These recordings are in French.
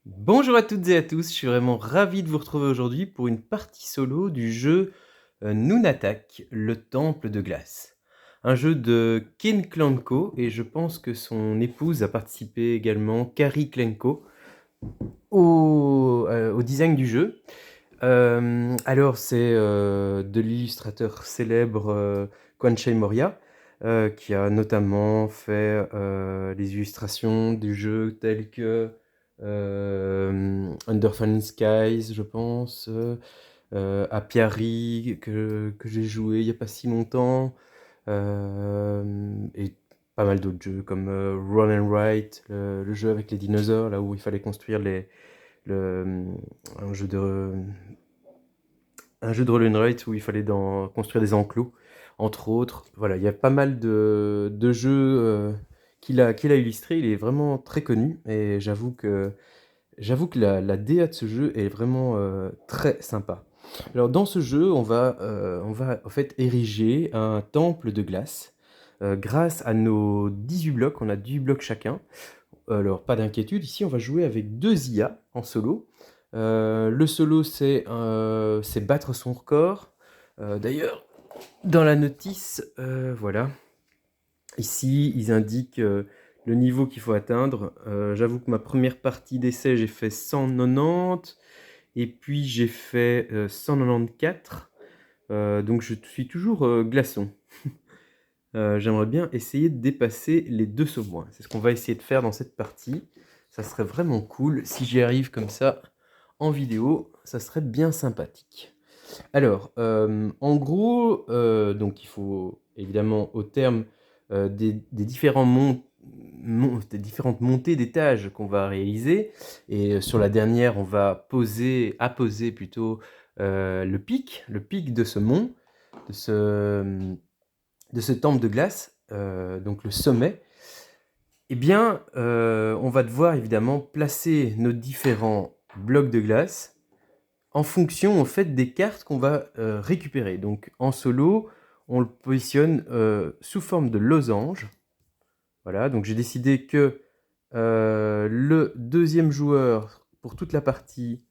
Bonjour à toutes et à tous, je suis vraiment ravi de vous retrouver aujourd'hui pour une partie solo du jeu Nunatak, le temple de glace. Un jeu de Ken Klanko et je pense que son épouse a participé également, Kari Klenko, au design du jeu. Alors c'est de l'illustrateur célèbre Kwanchei Moria, qui a notamment fait les illustrations du jeu tels que Under Fallen Skies, je pense, Apiary, que j'ai joué il n'y a pas si longtemps, et pas mal d'autres jeux comme Run and Write, le jeu avec les dinosaures, là où il fallait construire le, un jeu de roll and write où il fallait construire des enclos, entre autres. Voilà, il y a pas mal de jeux qu'il a illustrés. Il est vraiment très connu et j'avoue que la DA de ce jeu est vraiment très sympa. Alors dans ce jeu, on va en fait ériger un temple de glace grâce à nos 18 blocs. On a 18 blocs chacun. Alors pas d'inquiétude, ici on va jouer avec 2 IA en solo. Le solo c'est battre son record. D'ailleurs, dans la notice, voilà, ici ils indiquent le niveau qu'il faut atteindre. J'avoue que ma première partie d'essai j'ai fait 190 et puis j'ai fait 194. Donc je suis toujours glaçon. J'aimerais bien essayer de dépasser les 2 sauts-points. C'est ce qu'on va essayer de faire dans cette partie. Ça serait vraiment cool. Si j'y arrive comme ça en vidéo, ça serait bien sympathique. Alors, en gros, donc il faut évidemment au terme des différentes montées d'étages qu'on va réaliser, et sur la dernière, on va apposer plutôt le pic de ce mont, de ce temple de glace, donc le sommet. Eh bien, on va devoir évidemment placer nos différents blocs de glace en fonction en fait des cartes qu'on va récupérer. Donc en solo, on le positionne sous forme de losange. Voilà, donc j'ai décidé que le deuxième joueur pour toute la partie,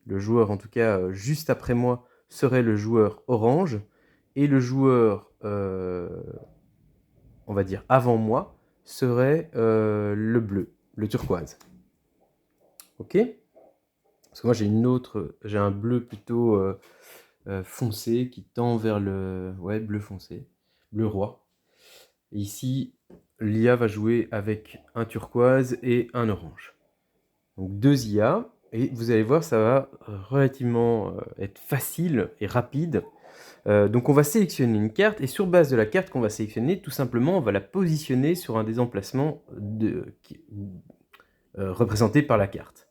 le joueur en tout cas juste après moi serait le joueur orange, et le joueur, on va dire avant moi, serait le bleu, le turquoise. Ok ? Parce que moi j'ai un bleu plutôt foncé qui tend vers le bleu foncé, bleu roi. Et ici, l'IA va jouer avec un turquoise et un orange. Donc 2 IA, et vous allez voir, ça va relativement être facile et rapide. Donc on va sélectionner une carte, et sur base de la carte qu'on va sélectionner, tout simplement, on va la positionner sur un des emplacements représentés par la carte.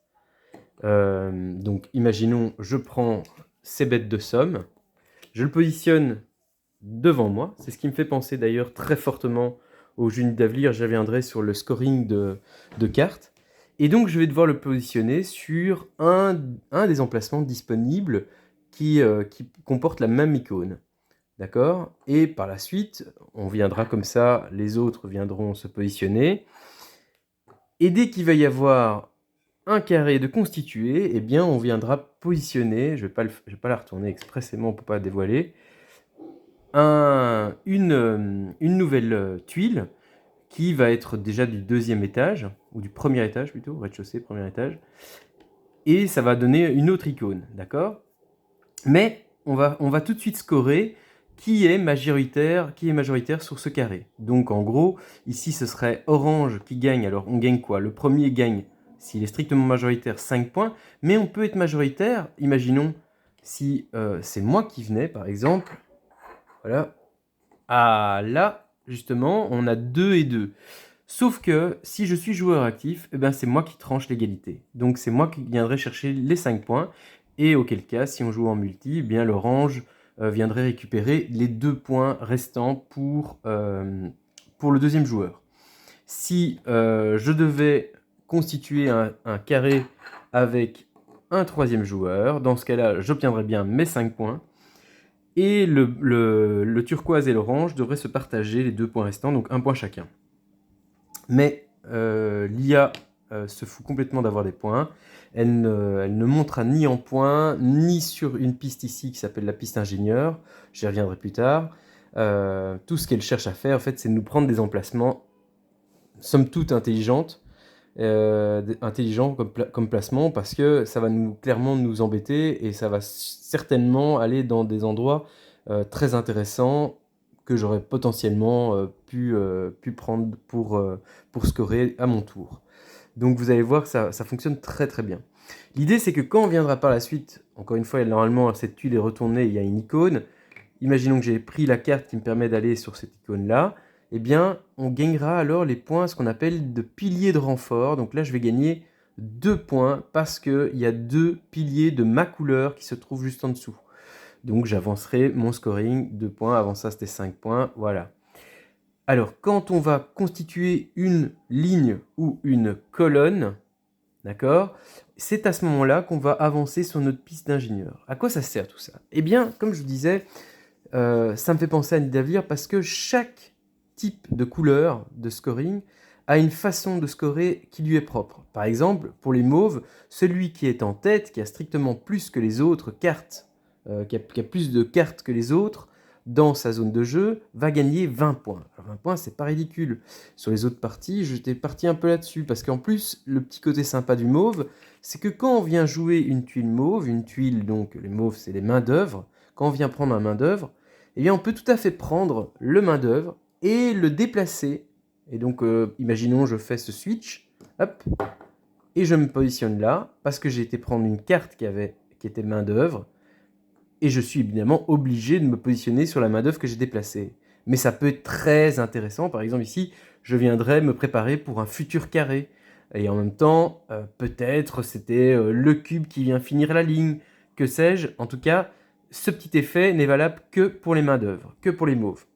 Donc imaginons, je prends ces bêtes de somme, je le positionne devant moi. C'est ce qui me fait penser d'ailleurs très fortement au jeu d'Avlir. J'y reviendrai sur le scoring de cartes. Et donc je vais devoir le positionner sur un des emplacements disponibles qui comporte la même icône. D'accord ? Et par la suite, on viendra comme ça, les autres viendront se positionner. Et dès qu'il va y avoir un carré de constitué, eh bien on viendra positionner, je vais pas la retourner expressément pour pas dévoiler, une nouvelle tuile qui va être déjà du 2e étage, ou du 1er étage plutôt, rez-de-chaussée, 1er étage, et ça va donner une autre icône, d'accord ? Mais on va tout de suite scorer qui est majoritaire sur ce carré. Donc en gros, ici ce serait orange qui gagne. Alors on gagne quoi ? Le premier gagne, s'il est strictement majoritaire, 5 points, mais on peut être majoritaire, imaginons si c'est moi qui venais par exemple, voilà. Ah là, justement, on a 2 et 2. Sauf que si je suis joueur actif, eh ben, c'est moi qui tranche l'égalité. Donc c'est moi qui viendrai chercher les 5 points. Et auquel cas, si on joue en multi, eh bien l'orange viendrait récupérer les 2 points restants pour le deuxième joueur. Si je devais constituer un carré avec un 3e joueur, dans ce cas-là, j'obtiendrais bien mes 5 points. Et le turquoise et l'orange devraient se partager les 2 points restants, donc 1 point chacun. Mais l'IA se fout complètement d'avoir des points. Elle ne montera ni en points, ni sur une piste ici qui s'appelle la piste ingénieur. J'y reviendrai plus tard. Tout ce qu'elle cherche à faire, en fait, c'est de nous prendre des emplacements, somme toute intelligents comme placement, parce que ça va clairement nous embêter et ça va certainement aller dans des endroits très intéressants que j'aurais potentiellement pu prendre pour scorer à mon tour. Donc vous allez voir que ça fonctionne très très bien. L'idée, c'est que quand on viendra par la suite, encore une fois, normalement cette tuile est retournée, il y a une icône. Imaginons que j'ai pris la carte qui me permet d'aller sur cette icône-là. Eh bien, on gagnera alors les points, ce qu'on appelle de piliers de renfort. Donc là, je vais gagner 2 points parce qu'il y a 2 piliers de ma couleur qui se trouvent juste en dessous. Donc j'avancerai mon scoring 2 points. Avant ça, c'était 5 points. Voilà. Alors, quand on va constituer une ligne ou une colonne, d'accord, c'est à ce moment-là qu'on va avancer sur notre piste d'ingénieur. À quoi ça sert tout ça? Eh bien, comme je vous disais, ça me fait penser à Nidavellir parce que chaque type de couleur de scoring a une façon de scorer qui lui est propre. Par exemple, pour les mauves, celui qui est en tête, qui a strictement plus que les autres cartes, qui a plus de cartes que les autres dans sa zone de jeu, va gagner 20 points. Alors 20 points, c'est pas ridicule. Sur les autres parties, j'étais parti un peu là-dessus, parce qu'en plus, le petit côté sympa du mauve, c'est que quand on vient jouer une tuile mauve, une tuile, donc les mauves, c'est les mains d'œuvre, quand on vient prendre un main d'œuvre, eh bien, on peut tout à fait prendre le main d'œuvre et le déplacer. Et donc, imaginons, je fais ce switch, hop, et je me positionne là, parce que j'ai été prendre une carte qui était main d'œuvre, et je suis évidemment obligé de me positionner sur la main d'œuvre que j'ai déplacée. Mais ça peut être très intéressant. Par exemple, ici, je viendrais me préparer pour un futur carré. Et en même temps, peut-être c'était le cube qui vient finir la ligne, que sais-je. En tout cas, ce petit effet n'est valable que pour les mains d'œuvre, que pour les mauves.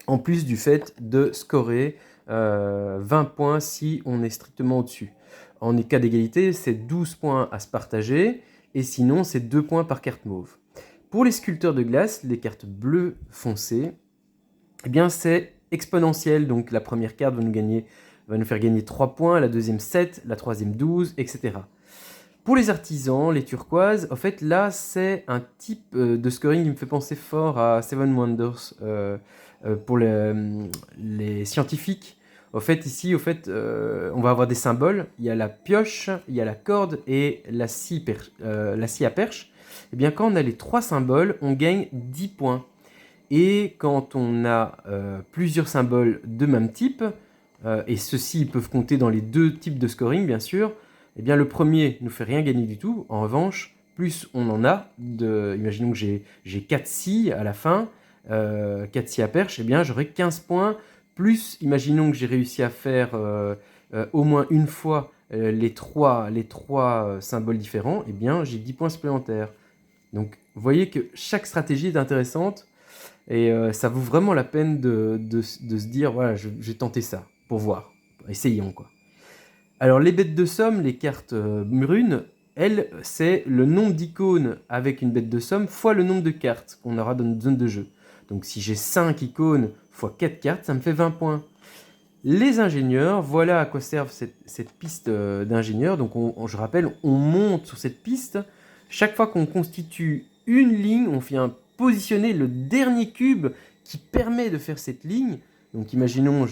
En plus du fait de scorer 20 points si on est strictement au-dessus. En cas d'égalité, c'est 12 points à se partager, et sinon, c'est 2 points par carte mauve. Pour les sculpteurs de glace, les cartes bleues foncées, eh bien c'est exponentiel. Donc la première carte va nous faire gagner 3 points, la deuxième 7, la troisième 12, etc. Pour les artisans, les turquoises, en fait là c'est un type de scoring qui me fait penser fort à Seven Wonders pour les scientifiques. Au fait ici, on va avoir des symboles. Il y a la pioche, il y a la corde et la scie à perche. Et bien quand on a les 3 symboles, on gagne 10 points. Et quand on a plusieurs symboles de même type, et ceux-ci peuvent compter dans les 2 types de scoring bien sûr, eh bien le premier ne nous fait rien gagner du tout. En revanche, plus on en a, imaginons que j'ai 4 scies à la fin, 4 scies à perche, eh bien j'aurai 15 points, plus imaginons que j'ai réussi à faire au moins une fois les trois symboles différents, eh bien j'ai 10 points supplémentaires. Donc vous voyez que chaque stratégie est intéressante, et ça vaut vraiment la peine de se dire, voilà, je vais tenter ça, pour voir. Essayons, quoi. Alors les bêtes de somme, les cartes brunes, elles, c'est le nombre d'icônes avec une bête de somme fois le nombre de cartes qu'on aura dans notre zone de jeu. Donc si j'ai 5 icônes fois 4 cartes, ça me fait 20 points. Les ingénieurs, voilà à quoi servent cette piste d'ingénieur. Donc je rappelle, on monte sur cette piste. Chaque fois qu'on constitue une ligne, on vient positionner le dernier cube qui permet de faire cette ligne. Donc imaginons,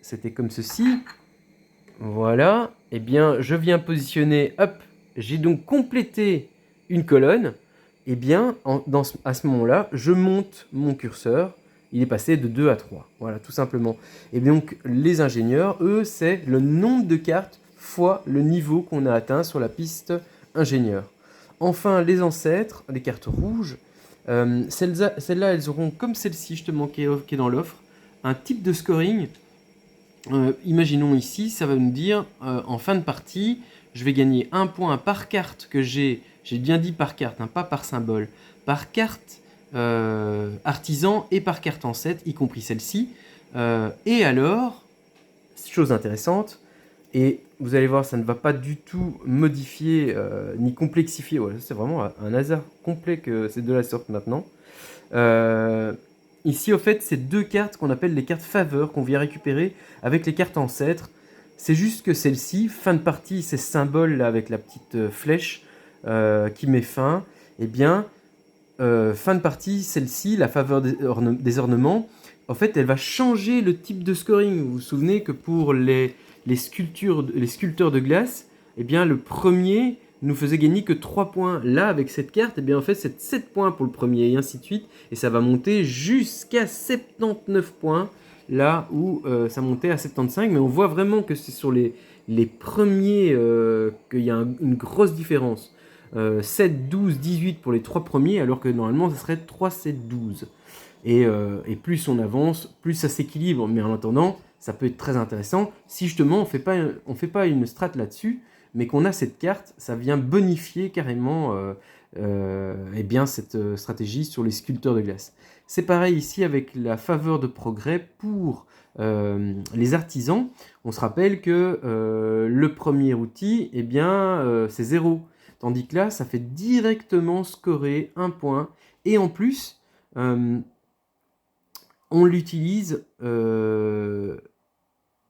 c'était comme ceci. Voilà, et bien je viens positionner, hop, j'ai donc complété une colonne. Et bien à ce moment-là, je monte mon curseur, il est passé de 2 à 3, voilà, tout simplement. Et donc les ingénieurs, eux, c'est le nombre de cartes fois le niveau qu'on a atteint sur la piste ingénieur. Enfin, les ancêtres, les cartes rouges, celles-là, elles auront, comme celle-ci justement qui est dans l'offre, un type de scoring. Imaginons ici, ça va nous dire, en fin de partie, je vais gagner 1 point par carte que j'ai bien dit par carte, hein, pas par symbole, par carte artisan et par carte ancêtre, y compris celle-ci. Et alors, chose intéressante, et vous allez voir, ça ne va pas du tout modifier ni complexifier, ouais, c'est vraiment un hasard complet que c'est de la sorte maintenant. Ici, au fait, c'est 2 cartes qu'on appelle les cartes faveurs qu'on vient récupérer avec les cartes ancêtres. C'est juste que celle-ci, fin de partie, ces symboles là avec la petite flèche qui met fin, eh bien, fin de partie, celle-ci, la faveur des ornements, en fait, elle va changer le type de scoring. Vous vous souvenez que pour les sculpteurs de glace, eh bien, le premier nous faisait gagner que 3 points. Là, avec cette carte, eh bien, en fait, c'est 7 points pour le premier, et ainsi de suite. Et ça va monter jusqu'à 79 points, là où ça montait à 75. Mais on voit vraiment que c'est sur les premiers qu'il y a une grosse différence. 7, 12, 18 pour les 3 premiers, alors que normalement, ça serait 3, 7, 12. Et plus on avance, plus ça s'équilibre. Mais en attendant, ça peut être très intéressant. Si justement on fait pas une strat là-dessus, mais qu'on a cette carte, ça vient bonifier carrément eh bien, cette stratégie sur les sculpteurs de glace. C'est pareil ici avec la faveur de progrès pour les artisans. On se rappelle que le premier outil, eh bien, c'est 0. Tandis que là, ça fait directement scorer un point. Et en plus, on l'utilise...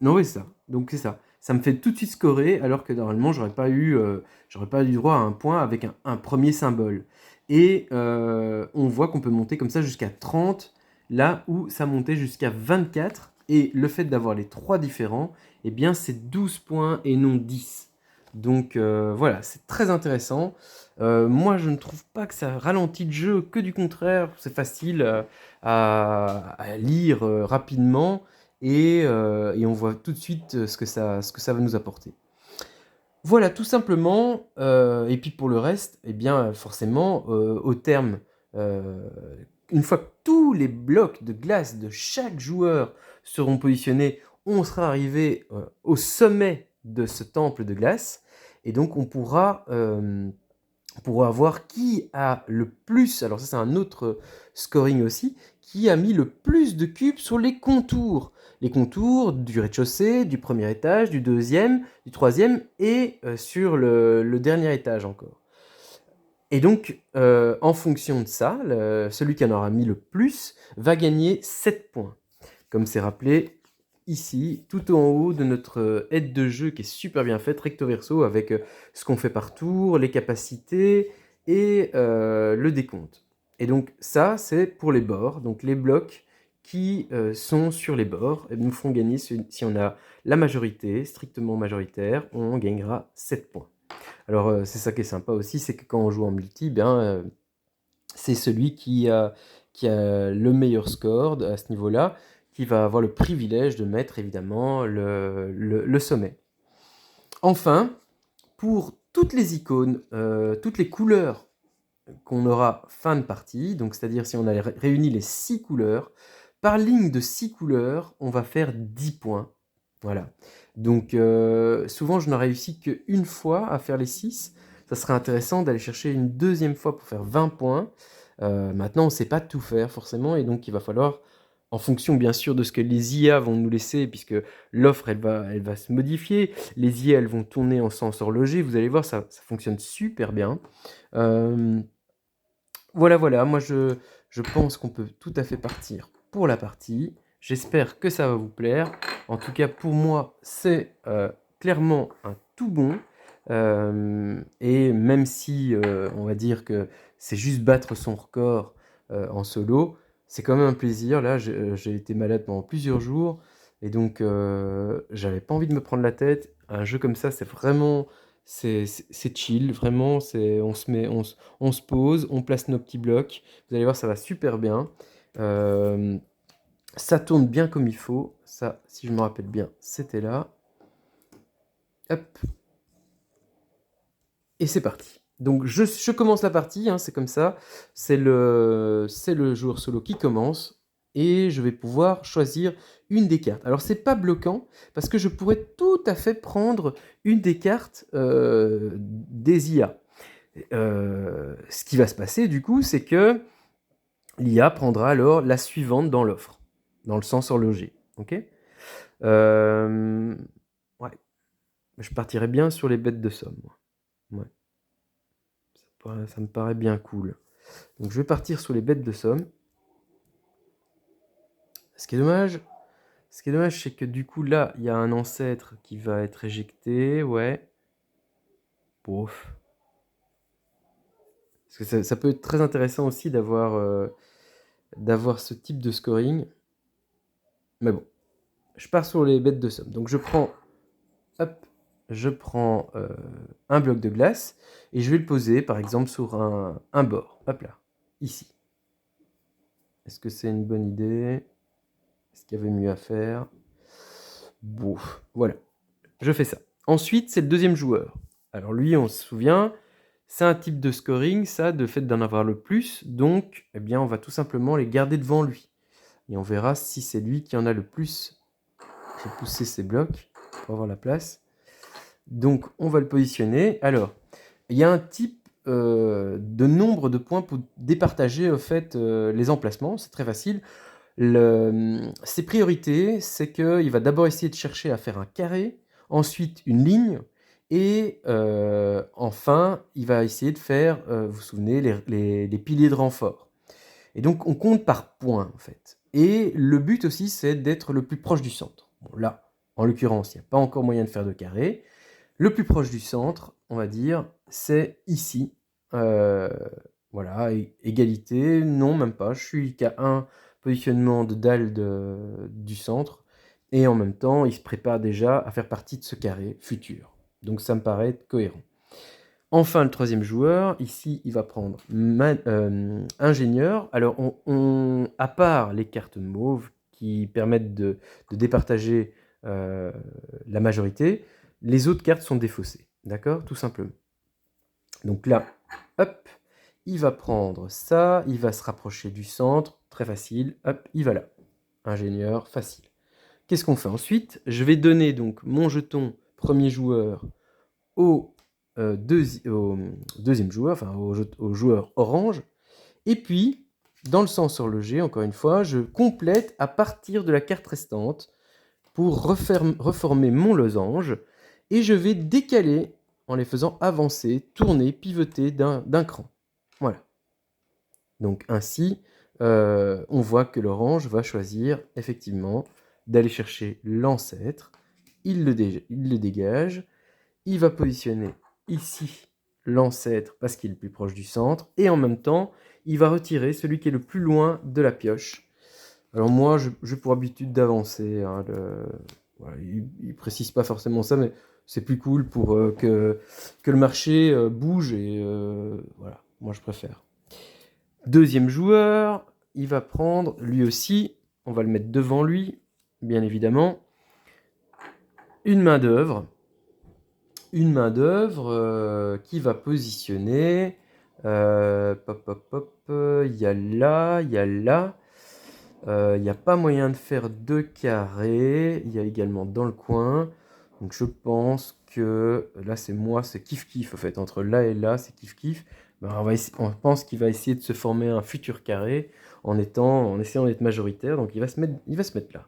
Non, oui, c'est ça. Donc c'est ça. Ça me fait tout de suite scorer, alors que normalement, j'aurais pas eu droit à un point avec un premier symbole. Et on voit qu'on peut monter comme ça jusqu'à 30, là où ça montait jusqu'à 24. Et le fait d'avoir les 3 différents, eh bien, c'est 12 points et non 10. Donc voilà, c'est très intéressant. Moi, je ne trouve pas que ça ralentit le jeu, que du contraire. C'est facile à lire rapidement et on voit tout de suite ce que ça va nous apporter. Voilà, tout simplement. Et puis pour le reste, eh bien, forcément, au terme, une fois que tous les blocs de glace de chaque joueur seront positionnés, on sera arrivé au sommet de ce temple de glace. Et donc, on pourra voir qui a le plus, alors ça c'est un autre scoring aussi, qui a mis le plus de cubes sur les contours. Les contours du rez-de-chaussée, du premier étage, du deuxième, du troisième et sur le dernier étage encore. Et donc, en fonction de ça, celui qui en aura mis le plus va gagner 7 points. Comme c'est rappelé ici, tout en haut de notre aide de jeu qui est super bien faite, recto verso, avec ce qu'on fait par tour, les capacités et le décompte. Et donc ça, c'est pour les bords. Donc les blocs qui sont sur les bords nous font gagner, si on a la majorité, strictement majoritaire, on gagnera 7 points. Alors c'est ça qui est sympa aussi, c'est que quand on joue en multi, c'est celui qui a le meilleur score à ce niveau-là, qui va avoir le privilège de mettre évidemment le sommet. Enfin, pour toutes les icônes, toutes les couleurs qu'on aura fin de partie, donc c'est-à-dire si on a réuni les 6 couleurs, par ligne de 6 couleurs, on va faire 10 points. Voilà. Donc souvent je n'ai réussi qu'une fois à faire les 6. Ça serait intéressant d'aller chercher une deuxième fois pour faire 20 points. Maintenant on ne sait pas tout faire forcément et donc il va falloir, en fonction bien sûr de ce que les IA vont nous laisser, puisque l'offre elle va se modifier, les IA elles vont tourner en sens horloger, vous allez voir ça fonctionne super bien. Voilà, moi je pense qu'on peut tout à fait partir pour la partie. J'espère que ça va vous plaire. En tout cas, pour moi, c'est clairement un tout bon. Et même si on va dire que c'est juste battre son record en solo, c'est quand même un plaisir. Là, j'ai été malade pendant plusieurs jours et donc j'avais pas envie de me prendre la tête. Un jeu comme ça, c'est vraiment c'est chill, vraiment. On se pose, on place nos petits blocs. Vous allez voir, ça va super bien. Euh, Ça tourne bien comme il faut. Ça, si je me rappelle bien, c'était là. Hop. Et c'est parti. Donc je commence la partie, hein, c'est comme ça. C'est le joueur solo qui commence. Et je vais pouvoir choisir une des cartes. Alors c'est pas bloquant, parce que je pourrais tout à fait prendre une des cartes des IA. Ce qui va se passer du coup, c'est que l'IA prendra alors la suivante dans l'offre, dans le sens horloger. Ok. Ouais, je partirais bien sur les bêtes de somme. Moi. Ouais. Ça me paraît bien cool. Donc je vais partir sur les bêtes de somme. Ce qui est dommage, Ce qui est dommage, c'est que du coup, là, il y a un ancêtre qui va être éjecté, ouais. Bof. Parce que ça peut être très intéressant aussi d'avoir ce type de scoring. Mais bon, je pars sur les bêtes de somme. Donc je prends, hop, je prends un bloc de glace et je vais le poser, par exemple, sur un bord. Hop là, ici. Est-ce que c'est une bonne idée? Est-ce qu'il y avait mieux à faire? Bon, voilà. Je fais ça. Ensuite, c'est le deuxième joueur. Alors lui, on se souvient, c'est un type de scoring, ça, de fait d'en avoir le plus. Donc, eh bien, on va tout simplement les garder devant lui. Et on verra si c'est lui qui en a le plus. J'ai poussé ces blocs pour avoir la place. Donc, on va le positionner. Alors, il y a un type de nombre de points pour départager au fait les emplacements. C'est très facile. Ses priorités, c'est qu'il va d'abord essayer de chercher à faire un carré, ensuite une ligne, et enfin, il va essayer de faire, vous vous souvenez, les piliers de renfort. Et donc, on compte par points, en fait. Et le but aussi, c'est d'être le plus proche du centre. Bon, là, en l'occurrence, il n'y a pas encore moyen de faire de carré. Le plus proche du centre, on va dire, c'est ici. Euh, voilà, égalité, non, même pas. Je suis qu'à un positionnement de dalle du centre. Et en même temps, il se prépare déjà à faire partie de ce carré futur. Donc ça me paraît être cohérent. Enfin, le troisième joueur, ici, il va prendre ingénieur. Alors, à part les cartes mauves qui permettent de départager la majorité, les autres cartes sont défaussées. D'accord? Tout simplement. Donc là, hop, il va prendre ça, il va se rapprocher du centre, très facile, hop, il va là. Ingénieur, facile. Qu'est-ce qu'on fait ensuite? Je vais donner donc mon jeton premier joueur au, au deuxième joueur, enfin au joueur orange. Et puis, dans le sens horloger, encore une fois, je complète à partir de la carte restante pour reformer mon losange. Et je vais décaler en les faisant avancer, tourner, pivoter d'un cran. Voilà. Donc ainsi, on voit que l'orange va choisir effectivement d'aller chercher l'ancêtre. Il le dégage. Il va positionner ici l'ancêtre parce qu'il est le plus proche du centre. Et en même temps, il va retirer celui qui est le plus loin de la pioche. Alors moi, j'ai pour habitude d'avancer. Hein, voilà, il ne précise pas forcément ça, mais c'est plus cool pour que le marché bouge. Et voilà, moi je préfère. Deuxième joueur, il va prendre lui aussi, on va le mettre devant lui, bien évidemment, une main d'œuvre. Une main d'œuvre qui va positionner. Pop, pop, pop, il y a là, il y a là. Il n'y a pas moyen de faire deux carrés. Il y a également dans le coin. Donc je pense que là c'est moi, c'est kiff-kiff en fait. Entre là et là, c'est kiff-kiff. Ben, on pense qu'il va essayer de se former un futur carré en essayant d'être majoritaire. Donc il va se mettre là.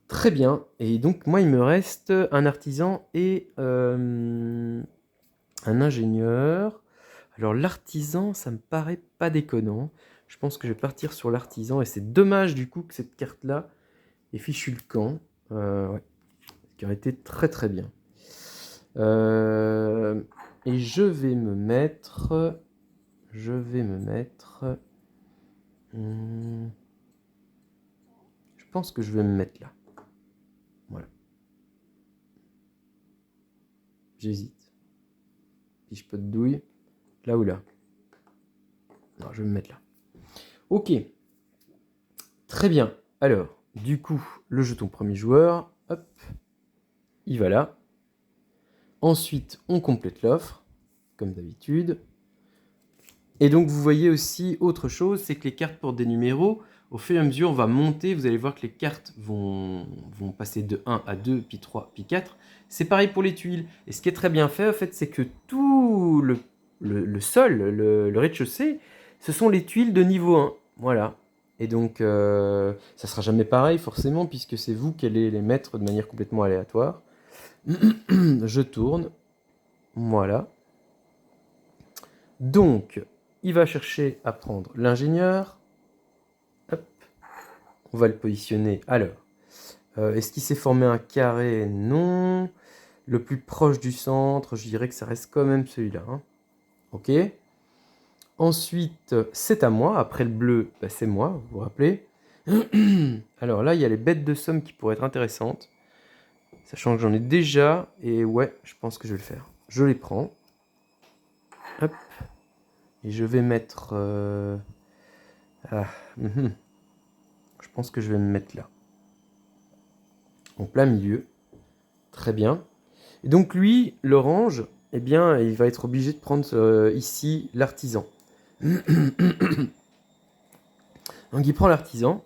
Très bien. Et donc moi il me reste un artisan et un ingénieur. Alors l'artisan, ça me paraît pas déconnant. Je pense que je vais partir sur l'artisan. Et c'est dommage du coup que cette carte-là ait fichu le camp. Ouais. Ce qui aurait été très très bien. Et je vais me mettre... je pense que je vais me mettre là. Voilà. J'hésite. Fiche pas de douille. Là ou là? Non, je vais me mettre là. Ok. Très bien. Alors, du coup, le jeton premier joueur, hop, il va là. Ensuite, on complète l'offre, comme d'habitude. Et donc, vous voyez aussi autre chose, c'est que les cartes portent des numéros. Au fur et à mesure, on va monter. Vous allez voir que les cartes vont passer de 1 à 2, puis 3, puis 4. C'est pareil pour les tuiles. Et ce qui est très bien fait, en fait, c'est que tout le sol, le rez-de-chaussée, ce sont les tuiles de niveau 1. Voilà. Et donc, ça sera jamais pareil, forcément, puisque c'est vous qui allez les mettre de manière complètement aléatoire. Je tourne. Voilà. Donc, il va chercher à prendre l'ingénieur. Hop. On va le positionner. Alors, Est-ce qu'il s'est formé un carré? Non. Le plus proche du centre, je dirais que ça reste quand même celui-là. Hein. Ok. Ensuite, c'est à moi. Après le bleu, bah, c'est moi, vous vous rappelez. Alors là, il y a les bêtes de somme qui pourraient être intéressantes. Sachant que j'en ai déjà. Et ouais, je pense que je vais le faire. Je les prends. Hop. Et je vais mettre... Je pense que je vais me mettre là. En plein milieu. Très bien. Et donc lui, l'orange, eh bien, il va être obligé de prendre ici l'artisan. Donc il prend l'artisan.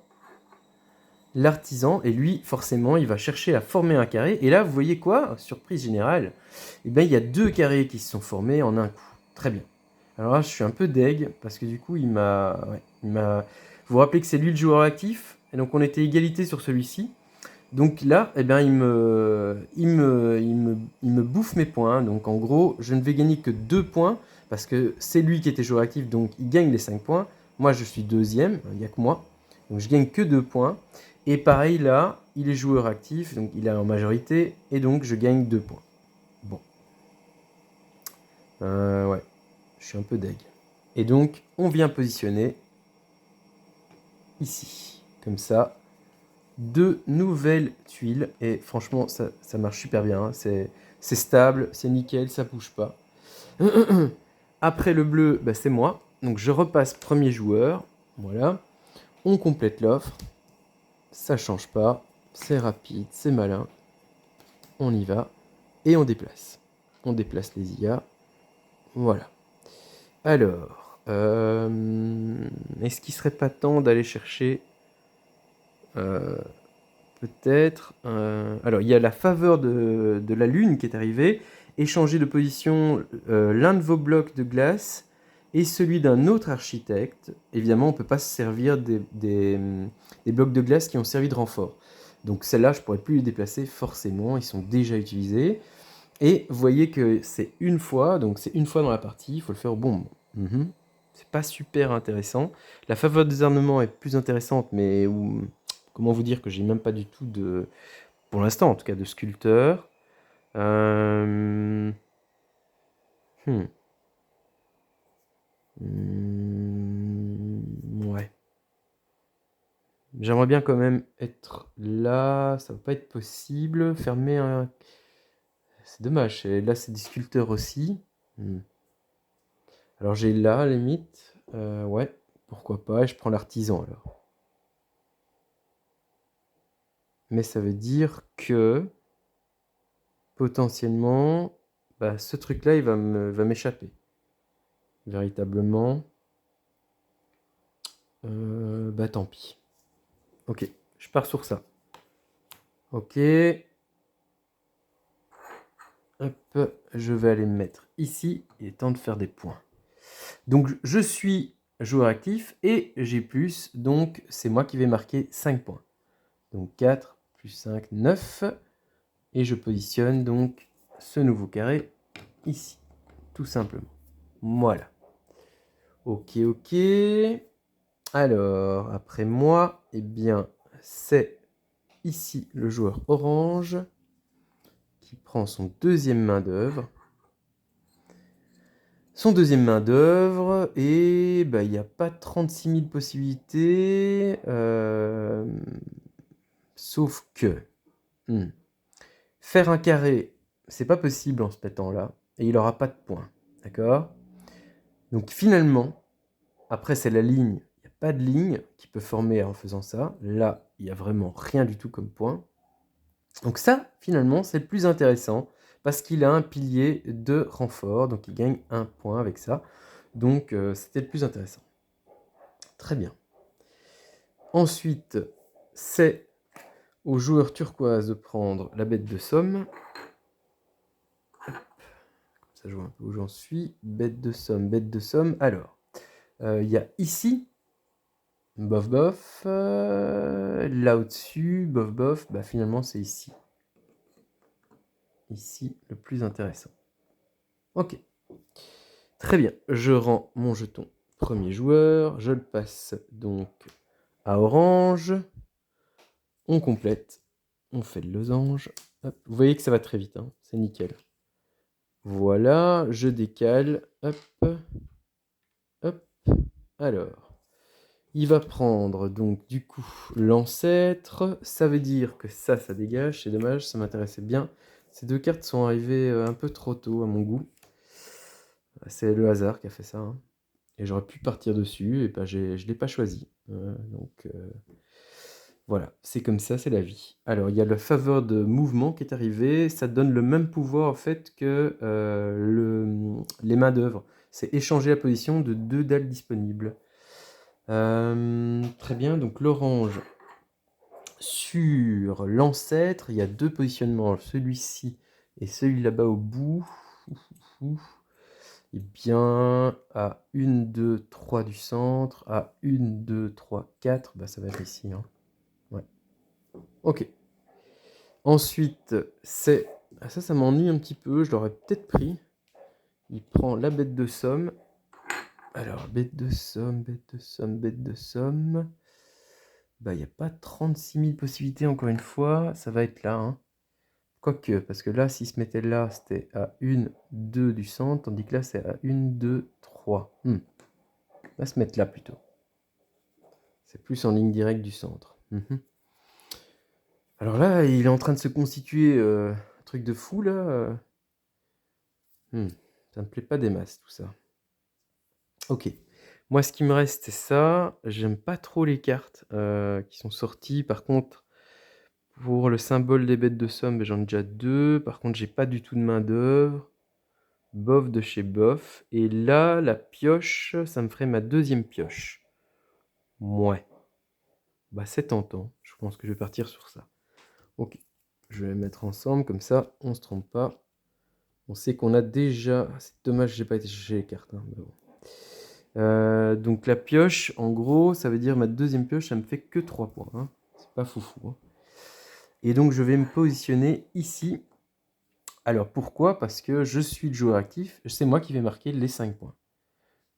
L'artisan, et lui, forcément, il va chercher à former un carré. Et là, vous voyez quoi? Surprise générale. Eh bien, il y a 2 carrés qui se sont formés en un coup. Très bien. Alors là, je suis un peu deg, parce que du coup, il m'a... Vous vous rappelez que c'est lui le joueur actif? Et donc, on était égalité sur celui-ci. Donc là, eh bien, il me bouffe mes points. Donc en gros, je ne vais gagner que 2 points parce que c'est lui qui était joueur actif, donc il gagne les 5 points. Moi, je suis deuxième, il n'y a que moi. Donc je gagne que 2 points. Et pareil là, il est joueur actif, donc il est en majorité, et donc je gagne 2 points. Bon. Ouais, je suis un peu deg. Et donc, on vient positionner ici, comme ça. 2 nouvelles tuiles et franchement ça marche super bien, hein. C'est stable, c'est nickel, ça bouge pas. Après le bleu, bah, c'est moi, donc je repasse premier joueur, voilà. On complète l'offre, ça change pas, c'est rapide, c'est malin. On y va et on déplace. On déplace les IA, voilà. Alors, est-ce qu'il serait pas temps d'aller chercher... peut-être... Alors, il y a la faveur de la lune qui est arrivée. Échanger de position l'un de vos blocs de glace et celui d'un autre architecte. Évidemment, on ne peut pas se servir des blocs de glace qui ont servi de renfort. Donc celles-là, je ne pourrais plus les déplacer forcément. Ils sont déjà utilisés. Et vous voyez que c'est une fois. Donc c'est une fois dans la partie. Il faut le faire au bon moment. C'est pas super intéressant. La faveur des ornements est plus intéressante, mais comment vous dire que j'ai même pas du tout de, pour l'instant en tout cas, de sculpteur. Euh, ouais. J'aimerais bien quand même être là. Ça va pas être possible. Fermer un... C'est dommage. Là, c'est des sculpteurs aussi. Alors j'ai là, à la limite. Ouais, pourquoi pas. Et je prends l'artisan alors. Mais ça veut dire que potentiellement, bah, ce truc-là, il va m'échapper. Véritablement. Bah tant pis. Ok, je pars sur ça. Ok. Hop, je vais aller me mettre ici. Il est temps de faire des points. Donc je suis joueur actif et j'ai plus. Donc c'est moi qui vais marquer 5 points. Donc 4 plus 5, 9. Et je positionne donc ce nouveau carré ici. Tout simplement. Voilà. Ok, ok. Alors, après moi, eh bien, c'est ici le joueur orange qui prend son deuxième main d'œuvre. Son deuxième main d'œuvre, et bah, il n'y a pas 36 000 possibilités, sauf que faire un carré, c'est pas possible en ce mettant-là, et il n'aura pas de points, d'accord? Donc finalement, après c'est la ligne, il n'y a pas de ligne qui peut former en faisant ça. Là, il n'y a vraiment rien du tout comme point. Donc ça, finalement, c'est le plus intéressant parce qu'il a un pilier de renfort, donc il gagne 1 point avec ça. Donc c'était le plus intéressant. Très bien. Ensuite, c'est au joueur turquoise de prendre la bête de somme. Comme ça, je vois un peu où j'en suis. Bête de somme, bête de somme. Alors, il y a ici, bof bof. Là au-dessus, bof bof. Bah, finalement, c'est ici. Ici, le plus intéressant. Ok. Très bien. Je rends mon jeton premier joueur. Je le passe donc à orange. On complète. On fait le losange. Hop. Vous voyez que ça va très vite, hein, c'est nickel. Voilà, je décale. Hop, hop. Alors, il va prendre donc du coup l'ancêtre. Ça veut dire que ça dégage. C'est dommage, ça m'intéressait bien. Ces deux cartes sont arrivées un peu trop tôt à mon goût. C'est le hasard qui a fait ça, hein. Et j'aurais pu partir dessus, et ben je ne l'ai pas choisi. Donc voilà, c'est comme ça, c'est la vie. Alors, il y a la faveur de mouvement qui est arrivée. Ça donne le même pouvoir en fait que les mains d'œuvre. C'est échanger la position de deux dalles disponibles. Très bien, donc l'orange. Sur l'ancêtre, il y a deux positionnements, celui-ci et celui là-bas au bout. Et bien, à 1, 2, 3 du centre, à 1, 2, 3, 4, bah ça va être ici, hein. Ouais. Ok. Ensuite, c'est... Ah, ça m'ennuie un petit peu, je l'aurais peut-être pris. Il prend la bête de somme. Alors, bête de somme, bête de somme, bête de somme. Bah, il n'y a pas 36 000 possibilités, encore une fois. Ça va être là, hein. Quoique, parce que là, s'il se mettait là, c'était à 1, 2 du centre, tandis que là, c'est à 1, 2, 3. On va se mettre là, plutôt. C'est plus en ligne directe du centre. Alors là, il est en train de se constituer un truc de fou, là. Ça me plaît pas des masses, tout ça. Ok. Moi, ce qui me reste, c'est ça. J'aime pas trop les cartes qui sont sorties. Par contre, pour le symbole des bêtes de somme, j'en ai déjà deux. Par contre, j'ai pas du tout de main d'œuvre. Bof de chez Bof. Et là, la pioche, ça me ferait ma deuxième pioche. Ouais. Bah, c'est tentant. Je pense que je vais partir sur ça. Ok. Je vais les mettre ensemble, comme ça, on se trompe pas. On sait qu'on a déjà... C'est dommage, j'ai pas été chercher les cartes, hein, mais bon. Donc la pioche, en gros, ça veut dire ma deuxième pioche, ça me fait que 3 points, hein. C'est pas foufou, hein. Et donc je vais me positionner ici. Alors pourquoi? Parce que je suis le joueur actif, c'est moi qui vais marquer les 5 points.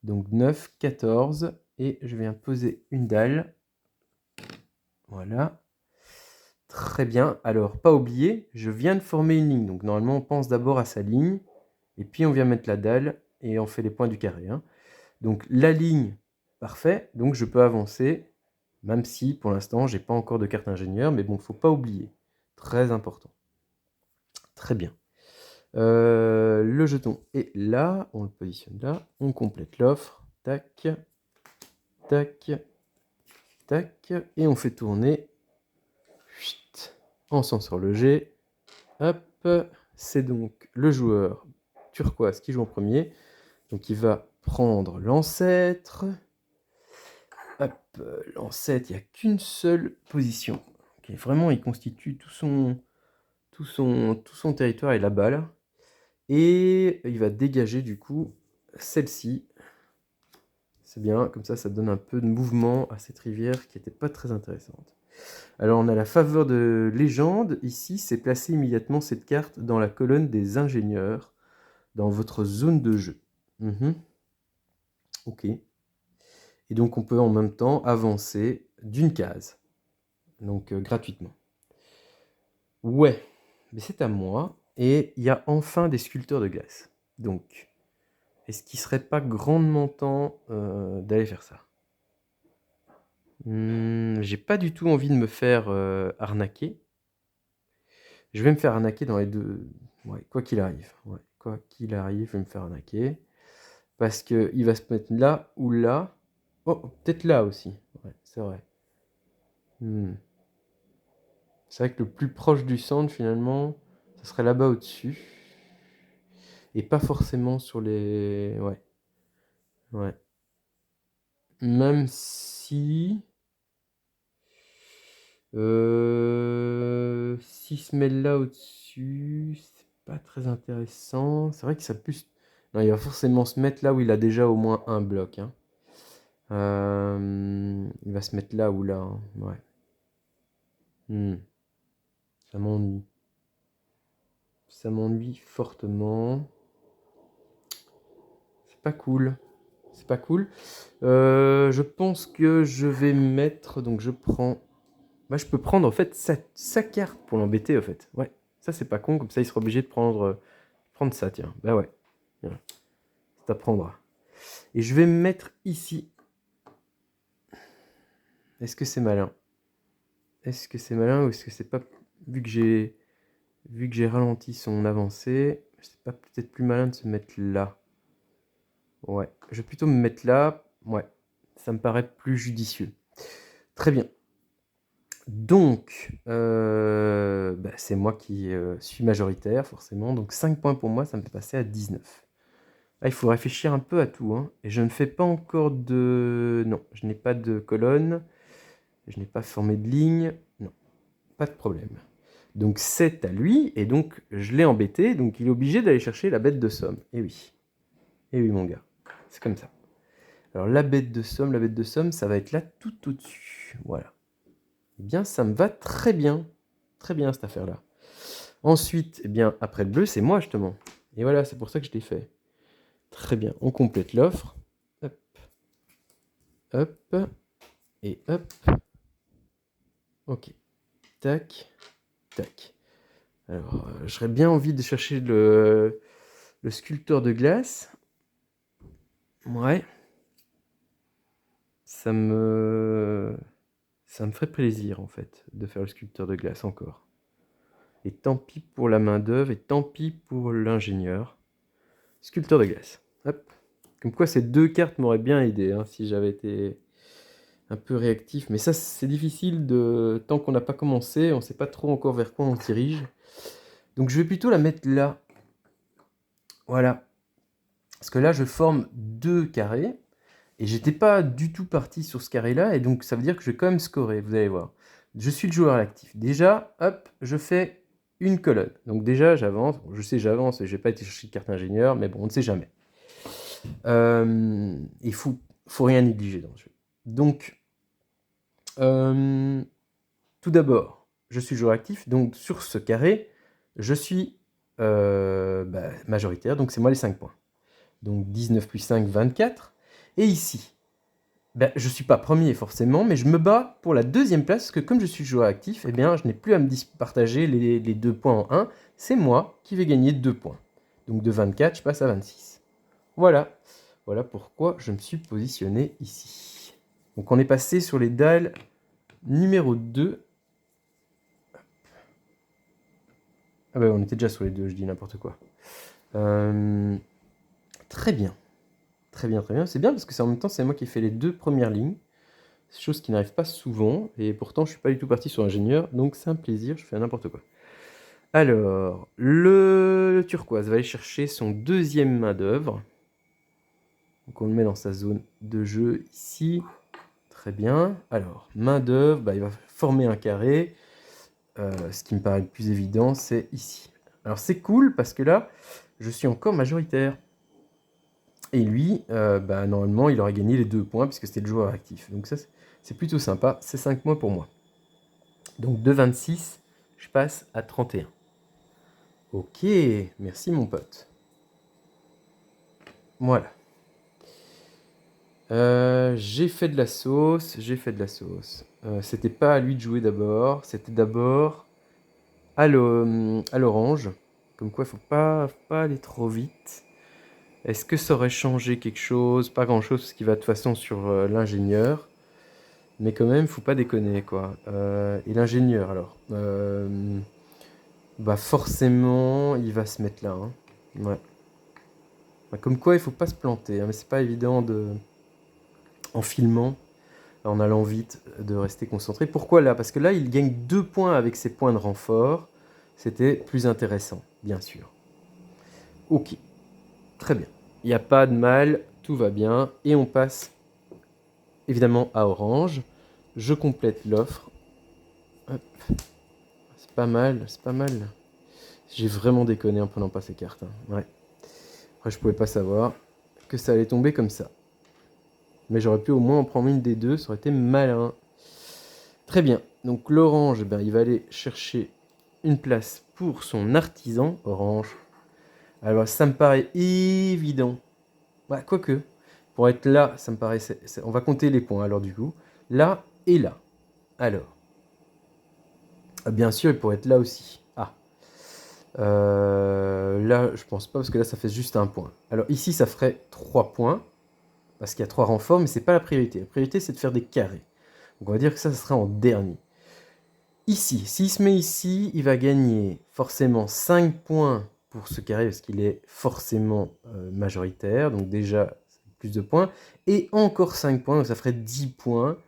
Donc 9, 14, et je viens poser une dalle. Voilà. Très bien. Alors, pas oublier, je viens de former une ligne. Donc normalement, on pense d'abord à sa ligne, et puis on vient mettre la dalle, et on fait les points du carré, hein. Donc la ligne, parfait. Donc je peux avancer, même si pour l'instant, j'ai pas encore de carte ingénieur, mais bon, il ne faut pas oublier. Très important. Très bien. Le jeton est là, on le positionne là, on complète l'offre, tac, tac, tac, et on fait tourner, on sent sur le G, hop, c'est donc le joueur turquoise qui joue en premier, donc il va prendre l'ancêtre, hop, l'ancêtre, il n'y a qu'une seule position, okay, vraiment il constitue tout son territoire est là-bas, là. Et il va dégager du coup celle-ci. C'est bien, comme ça donne un peu de mouvement à cette rivière qui n'était pas très intéressante. Alors on a la faveur de légende. Ici, c'est placer immédiatement cette carte dans la colonne des ingénieurs, dans votre zone de jeu. Ok. Et donc on peut en même temps avancer d'une case. Donc gratuitement. Ouais, mais c'est à moi. Et il y a enfin des sculpteurs de glace. Donc, est-ce qu'il serait pas grandement temps d'aller faire ça? J'ai pas du tout envie de me faire arnaquer. Je vais me faire arnaquer dans les deux. Ouais, quoi qu'il arrive. Ouais, quoi qu'il arrive, je vais me faire arnaquer. Parce qu'il va se mettre là ou là. Oh, peut-être là aussi. Ouais, c'est vrai. C'est vrai que le plus proche du centre, finalement, ça serait là-bas au-dessus. Et pas forcément sur les... Ouais. Ouais. Même si... S'il se met là au-dessus, c'est pas très intéressant. C'est vrai que ça plus... Non, il va forcément se mettre là où il a déjà au moins un bloc, hein. Il va se mettre là ou là, hein. Ouais. Ça m'ennuie. Ça m'ennuie fortement. C'est pas cool. C'est pas cool. Je pense que je vais mettre... Donc je prends Moi, je peux prendre, en fait, sa carte pour l'embêter, en fait. Ouais, ça, c'est pas con. Comme ça, il sera obligé de prendre ça, tiens. Bah ouais. Tiens. Ça t'apprendra. Et je vais me mettre ici. Est-ce que c'est malin? Est-ce que c'est malin ou est-ce que c'est pas... Vu que j'ai ralenti son avancée, c'est pas peut-être plus malin de se mettre là. Ouais, je vais plutôt me mettre là. Ouais, ça me paraît plus judicieux. Très bien. Donc, c'est moi qui suis majoritaire, forcément. Donc 5 points pour moi, ça me fait passer à 19. Là, il faut réfléchir un peu à tout, hein. Et je ne fais pas encore de... Non, je n'ai pas de colonne. Je n'ai pas formé de ligne. Non, pas de problème. Donc c'est à lui, et donc je l'ai embêté, donc il est obligé d'aller chercher la bête de somme. Eh oui. Eh oui, mon gars. C'est comme ça. Alors la bête de somme, ça va être là tout au-dessus. Voilà. Eh bien, ça me va très bien. Très bien, cette affaire-là. Ensuite, eh bien, après le bleu, c'est moi, justement. Et voilà, c'est pour ça que je l'ai fait. Très bien, on complète l'offre. Hop. Hop. Et hop. Ok. Tac. Tac. Alors, j'aurais bien envie de chercher le sculpteur de glace. Ouais. Ça me ferait plaisir, en fait, de faire le sculpteur de glace encore. Et tant pis pour la main-d'œuvre, et tant pis pour l'ingénieur. Sculpteur de glace. Hop. Comme quoi, ces 2 cartes m'auraient bien aidé, hein, si j'avais été un peu réactif. Mais ça, c'est difficile tant qu'on n'a pas commencé, on ne sait pas trop encore vers quoi on se dirige. Donc je vais plutôt la mettre là. Voilà. Parce que là, je forme 2 carrés. Et j'étais pas du tout parti sur ce carré-là. Et donc, ça veut dire que je vais quand même scorer, vous allez voir. Je suis le joueur actif. Déjà, hop, je fais une colonne. Donc déjà, j'avance. Bon, je sais, j'avance. Je n'ai pas été chercher de carte ingénieur, mais bon, on ne sait jamais. Il faut rien négliger dans le jeu. Donc, tout d'abord, je suis joueur actif. Donc, sur ce carré, je suis majoritaire. Donc, c'est moi les 5 points. Donc, 19 plus 5, 24. Et ici, je ne suis pas premier forcément, mais je me bats pour la 2e place, parce que comme je suis joueur actif, eh bien, je n'ai plus à me partager les 2 points en 1. C'est moi qui vais gagner 2 points. Donc de 24, je passe à 26. Voilà. Voilà pourquoi je me suis positionné ici. Donc on est passé sur les dalles numéro 2. Ah on était déjà sur les 2, je dis n'importe quoi. Très bien. Très bien, très bien. C'est bien parce que en même temps, c'est moi qui ai fait les 2 premières lignes. Chose qui n'arrive pas souvent, et pourtant je suis pas du tout parti sur ingénieur, donc c'est un plaisir, je fais n'importe quoi. Alors, le turquoise va aller chercher son 2e main-d'œuvre. Donc on le met dans sa zone de jeu ici. Très bien. Alors, main-d'œuvre, il va former un carré. Ce qui me paraît le plus évident, c'est ici. Alors c'est cool parce que là, je suis encore majoritaire. Et lui, normalement, il aurait gagné les 2 points puisque c'était le joueur actif. Donc ça, c'est plutôt sympa. C'est 5 points pour moi. Donc de 26, je passe à 31. Ok, merci mon pote. Voilà. J'ai fait de la sauce, c'était pas à lui de jouer d'abord, c'était d'abord à l'orange. Comme quoi, faut pas aller trop vite. Est-ce que ça aurait changé quelque chose? Pas grand-chose, parce qu'il va de toute façon sur l'ingénieur. Mais quand même, faut pas déconner, quoi. Et l'ingénieur, alors forcément, il va se mettre là. Hein. Ouais. Comme quoi, il faut pas se planter. Hein, mais c'est pas évident en filmant, en allant vite, de rester concentré. Pourquoi là? Parce que là, il gagne 2 points avec ses points de renfort. C'était plus intéressant, bien sûr. Ok, très bien. Il n'y a pas de mal, tout va bien. Et on passe évidemment à orange. Je complète l'offre. C'est pas mal, c'est pas mal. J'ai vraiment déconné en prenant pas ces cartes. Hein. Ouais. Après, je pouvais pas savoir que ça allait tomber comme ça. Mais j'aurais pu au moins en prendre une des deux, ça aurait été malin. Très bien. Donc l'orange, il va aller chercher une place pour son artisan orange. Alors ça me paraît évident. Quoique, pour être là, ça me paraît... on va compter les points alors du coup. Là et là. Alors, Bien sûr, il pourrait être là aussi. Ah. Là, je pense pas, parce que là, ça fait juste un point. Alors ici, ça ferait 3 points, parce qu'il y a 3 renforts, mais c'est pas la priorité. La priorité, c'est de faire des carrés. Donc on va dire que ça sera en dernier. Ici, s'il se met ici, il va gagner forcément 5 points pour ce carré, parce qu'il est forcément majoritaire. Donc déjà, plus de points. Et encore 5 points, donc ça ferait 10 points.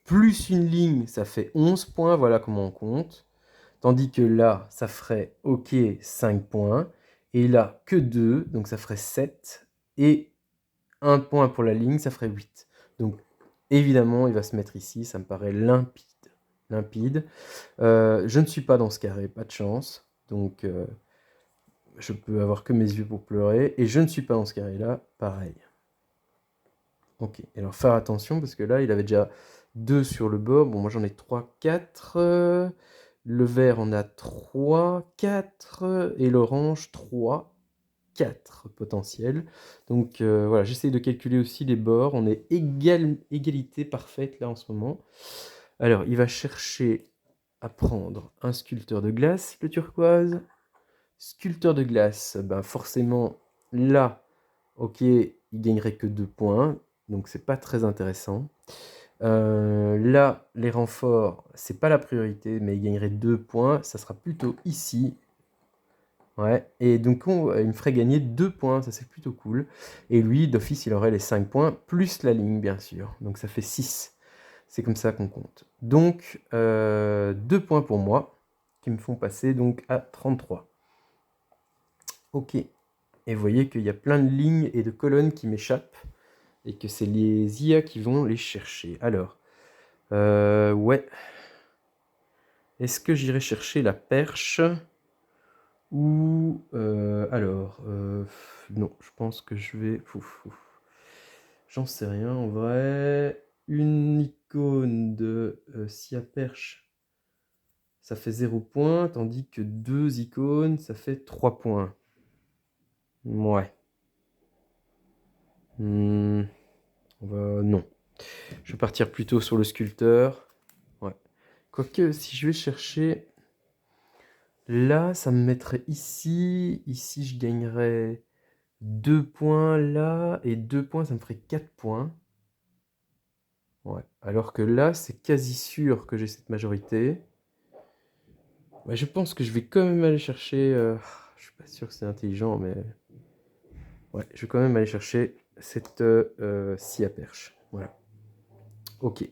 Plus une ligne, ça fait 11 points. Voilà comment on compte. Tandis que là, ça ferait OK 5 points. Et là, que 2, donc ça ferait 7. Et 1 point pour la ligne, ça ferait 8. Donc évidemment, il va se mettre ici, ça me paraît limpide. Limpide. Je ne suis pas dans ce carré, pas de chance. Donc je peux avoir que mes yeux pour pleurer. Et je ne suis pas dans ce carré-là, pareil. Ok, et alors faire attention, parce que là, il avait déjà 2 sur le bord. Bon, moi j'en ai 3, 4. Le vert en a 3, 4. Et l'orange, 3, 4 potentiels. Donc voilà, j'essaye de calculer aussi les bords. On est égalité parfaite là en ce moment. Alors, il va chercher à prendre un sculpteur de glace, le turquoise. Sculpteur de glace, ben forcément, là, ok, il gagnerait que 2 points. Donc c'est pas très intéressant. Là, les renforts, c'est pas la priorité, mais il gagnerait 2 points. Ça sera plutôt ici. Ouais, et donc il me ferait gagner 2 points, ça c'est plutôt cool. Et lui, d'office, il aurait les 5 points, plus la ligne, bien sûr. Donc ça fait 6. C'est comme ça qu'on compte. Donc 2 points pour moi, qui me font passer donc à 33. Ok. Et vous voyez qu'il y a plein de lignes et de colonnes qui m'échappent. Et que c'est les IA qui vont les chercher. Alors, ouais. Est-ce que j'irai chercher la perche? Ou, non, je pense que je vais... J'en sais rien, en vrai. Une icône de scie à perche, ça fait 0 points, tandis que 2 icônes, ça fait 3 points. Ouais. Non. Je vais partir plutôt sur le sculpteur. Ouais. Quoique, si je vais chercher... Là, ça me mettrait ici. Ici, je gagnerais 2 points là. Et 2 points, ça me ferait 4 points. Ouais. Alors que là, c'est quasi sûr que j'ai cette majorité. Ouais, je pense que je vais quand même aller chercher... je suis pas sûr que c'est intelligent, mais... Ouais, je vais quand même aller chercher cette scie à perche. Voilà. Ok.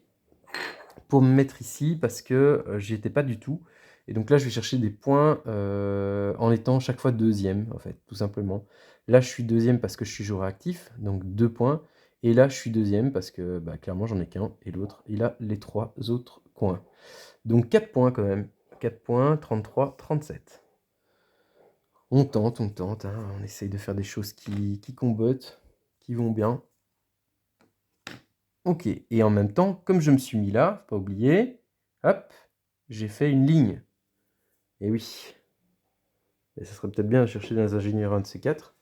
Pour me mettre ici, parce que j'y étais pas du tout. Et donc là, je vais chercher des points en étant chaque fois deuxième, en fait, tout simplement. Là, je suis deuxième parce que je suis joueur actif, donc 2 points. Et là, je suis deuxième parce que, bah, clairement, j'en ai qu'un. Et l'autre, il a les 3 autres coins. Donc 4 points quand même. 4 points, 33, 37. On tente, hein. On essaye de faire des choses qui combotent, qui vont bien. Ok, et en même temps, comme je me suis mis là, faut pas oublier, hop, j'ai fait une ligne. Et oui. Et ça serait peut-être bien à chercher dans les ingénieurs 1 de ces 4.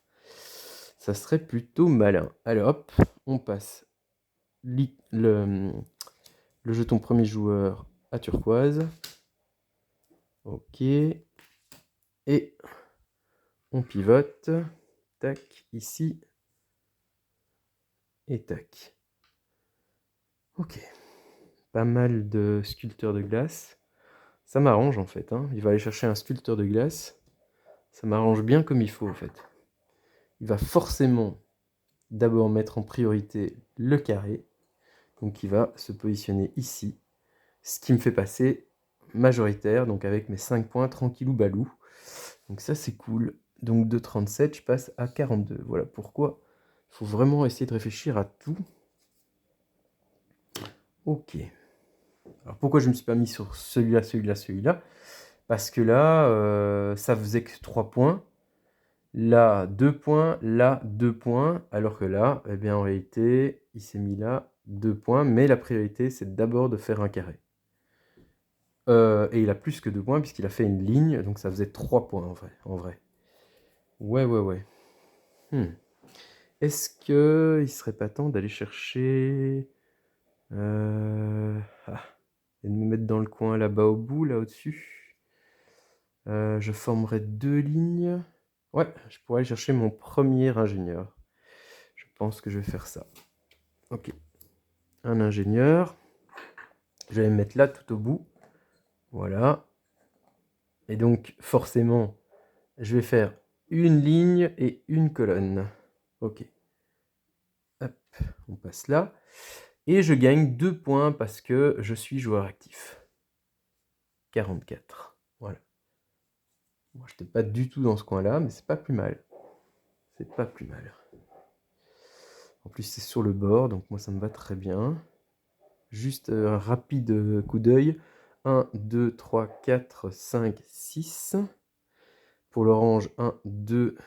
Ça serait plutôt malin. Allez hop, on passe le jeton premier joueur à turquoise. Ok. Et on pivote. Tac, ici. Et tac. Ok. Pas mal de sculpteurs de glace. Ça m'arrange en fait. Hein. Il va aller chercher un sculpteur de glace. Ça m'arrange bien comme il faut en fait. Il va forcément d'abord mettre en priorité le carré. Donc il va se positionner ici. Ce qui me fait passer majoritaire, donc avec mes 5 points tranquillou balou. Donc ça c'est cool. Donc de 37, je passe à 42. Voilà pourquoi il faut vraiment essayer de réfléchir à tout. Ok. Alors pourquoi je ne me suis pas mis sur celui-là, celui-là, celui-là? Parce que là, ça faisait que 3 points. Là, 2 points. Là, 2 points. Alors que là, eh bien, en réalité, il s'est mis là 2 points. Mais la priorité, c'est d'abord de faire un carré. Et il a plus que 2 points puisqu'il a fait une ligne. Donc ça faisait 3 points en vrai. Ouais. Est-ce qu'il serait pas temps d'aller chercher... et de me mettre dans le coin là-bas au bout, là au-dessus? Je formerai 2 lignes. Ouais, je pourrais aller chercher mon premier ingénieur. Je pense que je vais faire ça. OK. Un ingénieur. Je vais me mettre là tout au bout. Voilà. Et donc forcément, je vais faire une ligne et une colonne. OK. Hop, on passe là. Et je gagne 2 points parce que je suis joueur actif. 44. Voilà. Moi, je n'étais pas du tout dans ce coin-là, mais c'est pas plus mal. C'est pas plus mal. En plus, c'est sur le bord, donc moi, ça me va très bien. Juste un rapide coup d'œil. 1, 2, 3, 4, 5, 6. Pour l'orange, 1, 2,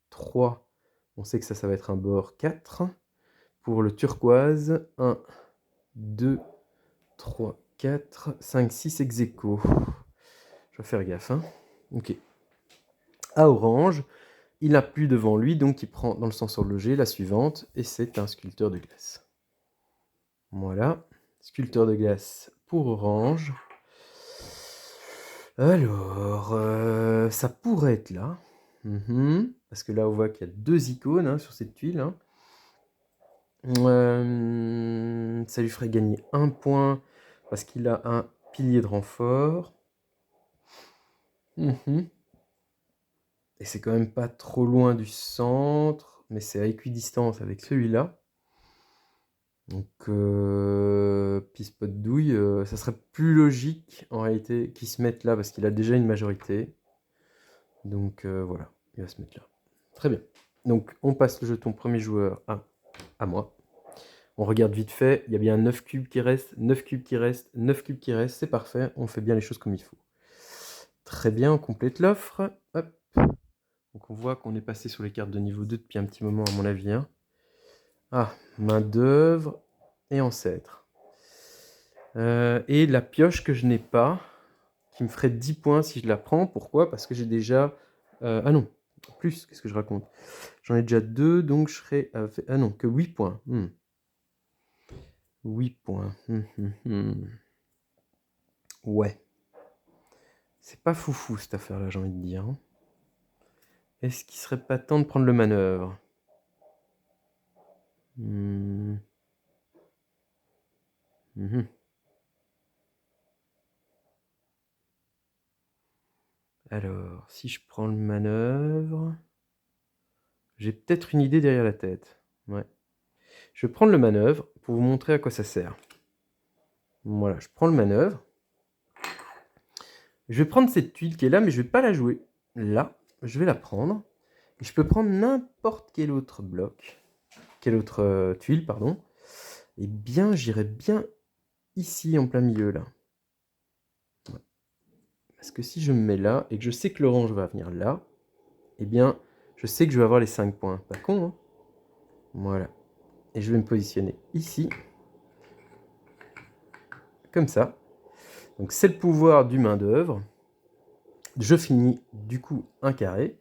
3. On sait que ça va être un bord 4. Pour le turquoise, 1, 2, 3, 4, 5, 6 ex aequo. Je vais faire gaffe. Hein. Ok. À orange, il n'a plus devant lui, donc il prend dans le sens horloger la suivante, et c'est un sculpteur de glace. Voilà. Sculpteur de glace pour orange. Alors, ça pourrait être là. Parce que là, on voit qu'il y a 2 icônes hein, sur cette tuile. Hein. Ça lui ferait gagner 1 point parce qu'il a un pilier de renfort. Et c'est quand même pas trop loin du centre, mais c'est à équidistance avec celui-là. Donc, Pispot Douille, ça serait plus logique en réalité qu'il se mette là parce qu'il a déjà une majorité. Donc voilà, il va se mettre là. Très bien. Donc on passe le jeton premier joueur à moi. On regarde vite fait, il y a bien 9 cubes qui restent, 9 cubes qui restent, 9 cubes qui restent, c'est parfait, on fait bien les choses comme il faut. Très bien, on complète l'offre. Hop. Donc on voit qu'on est passé sur les cartes de niveau 2 depuis un petit moment à mon avis. Hein. Ah, main d'œuvre et ancêtre. Et la pioche que je n'ai pas, qui me ferait 10 points si je la prends. Pourquoi? Parce que j'ai déjà... ah non, plus, qu'est-ce que je raconte? J'en ai déjà 2, donc je serai... ah non, que 8 points. 8 points. Ouais. C'est pas foufou cette affaire-là, j'ai envie de dire. Hein. Est-ce qu'il serait pas temps de prendre le manœuvre? Alors, si je prends le manœuvre... J'ai peut-être une idée derrière la tête. Ouais. Je vais prendre le manœuvre pour vous montrer à quoi ça sert. Voilà, je prends le manœuvre. Je vais prendre cette tuile qui est là, mais je ne vais pas la jouer. Là, je vais la prendre. Et je peux prendre n'importe quel autre bloc. Quelle autre tuile, pardon. Eh bien, j'irai bien ici, en plein milieu, là. Ouais. Parce que si je me mets là, et que je sais que l'orange va venir là, eh bien, je sais que je vais avoir les 5 points. Pas con, hein? Voilà. Et je vais me positionner ici. Comme ça. Donc c'est le pouvoir du main d'œuvre. Je finis du coup un carré.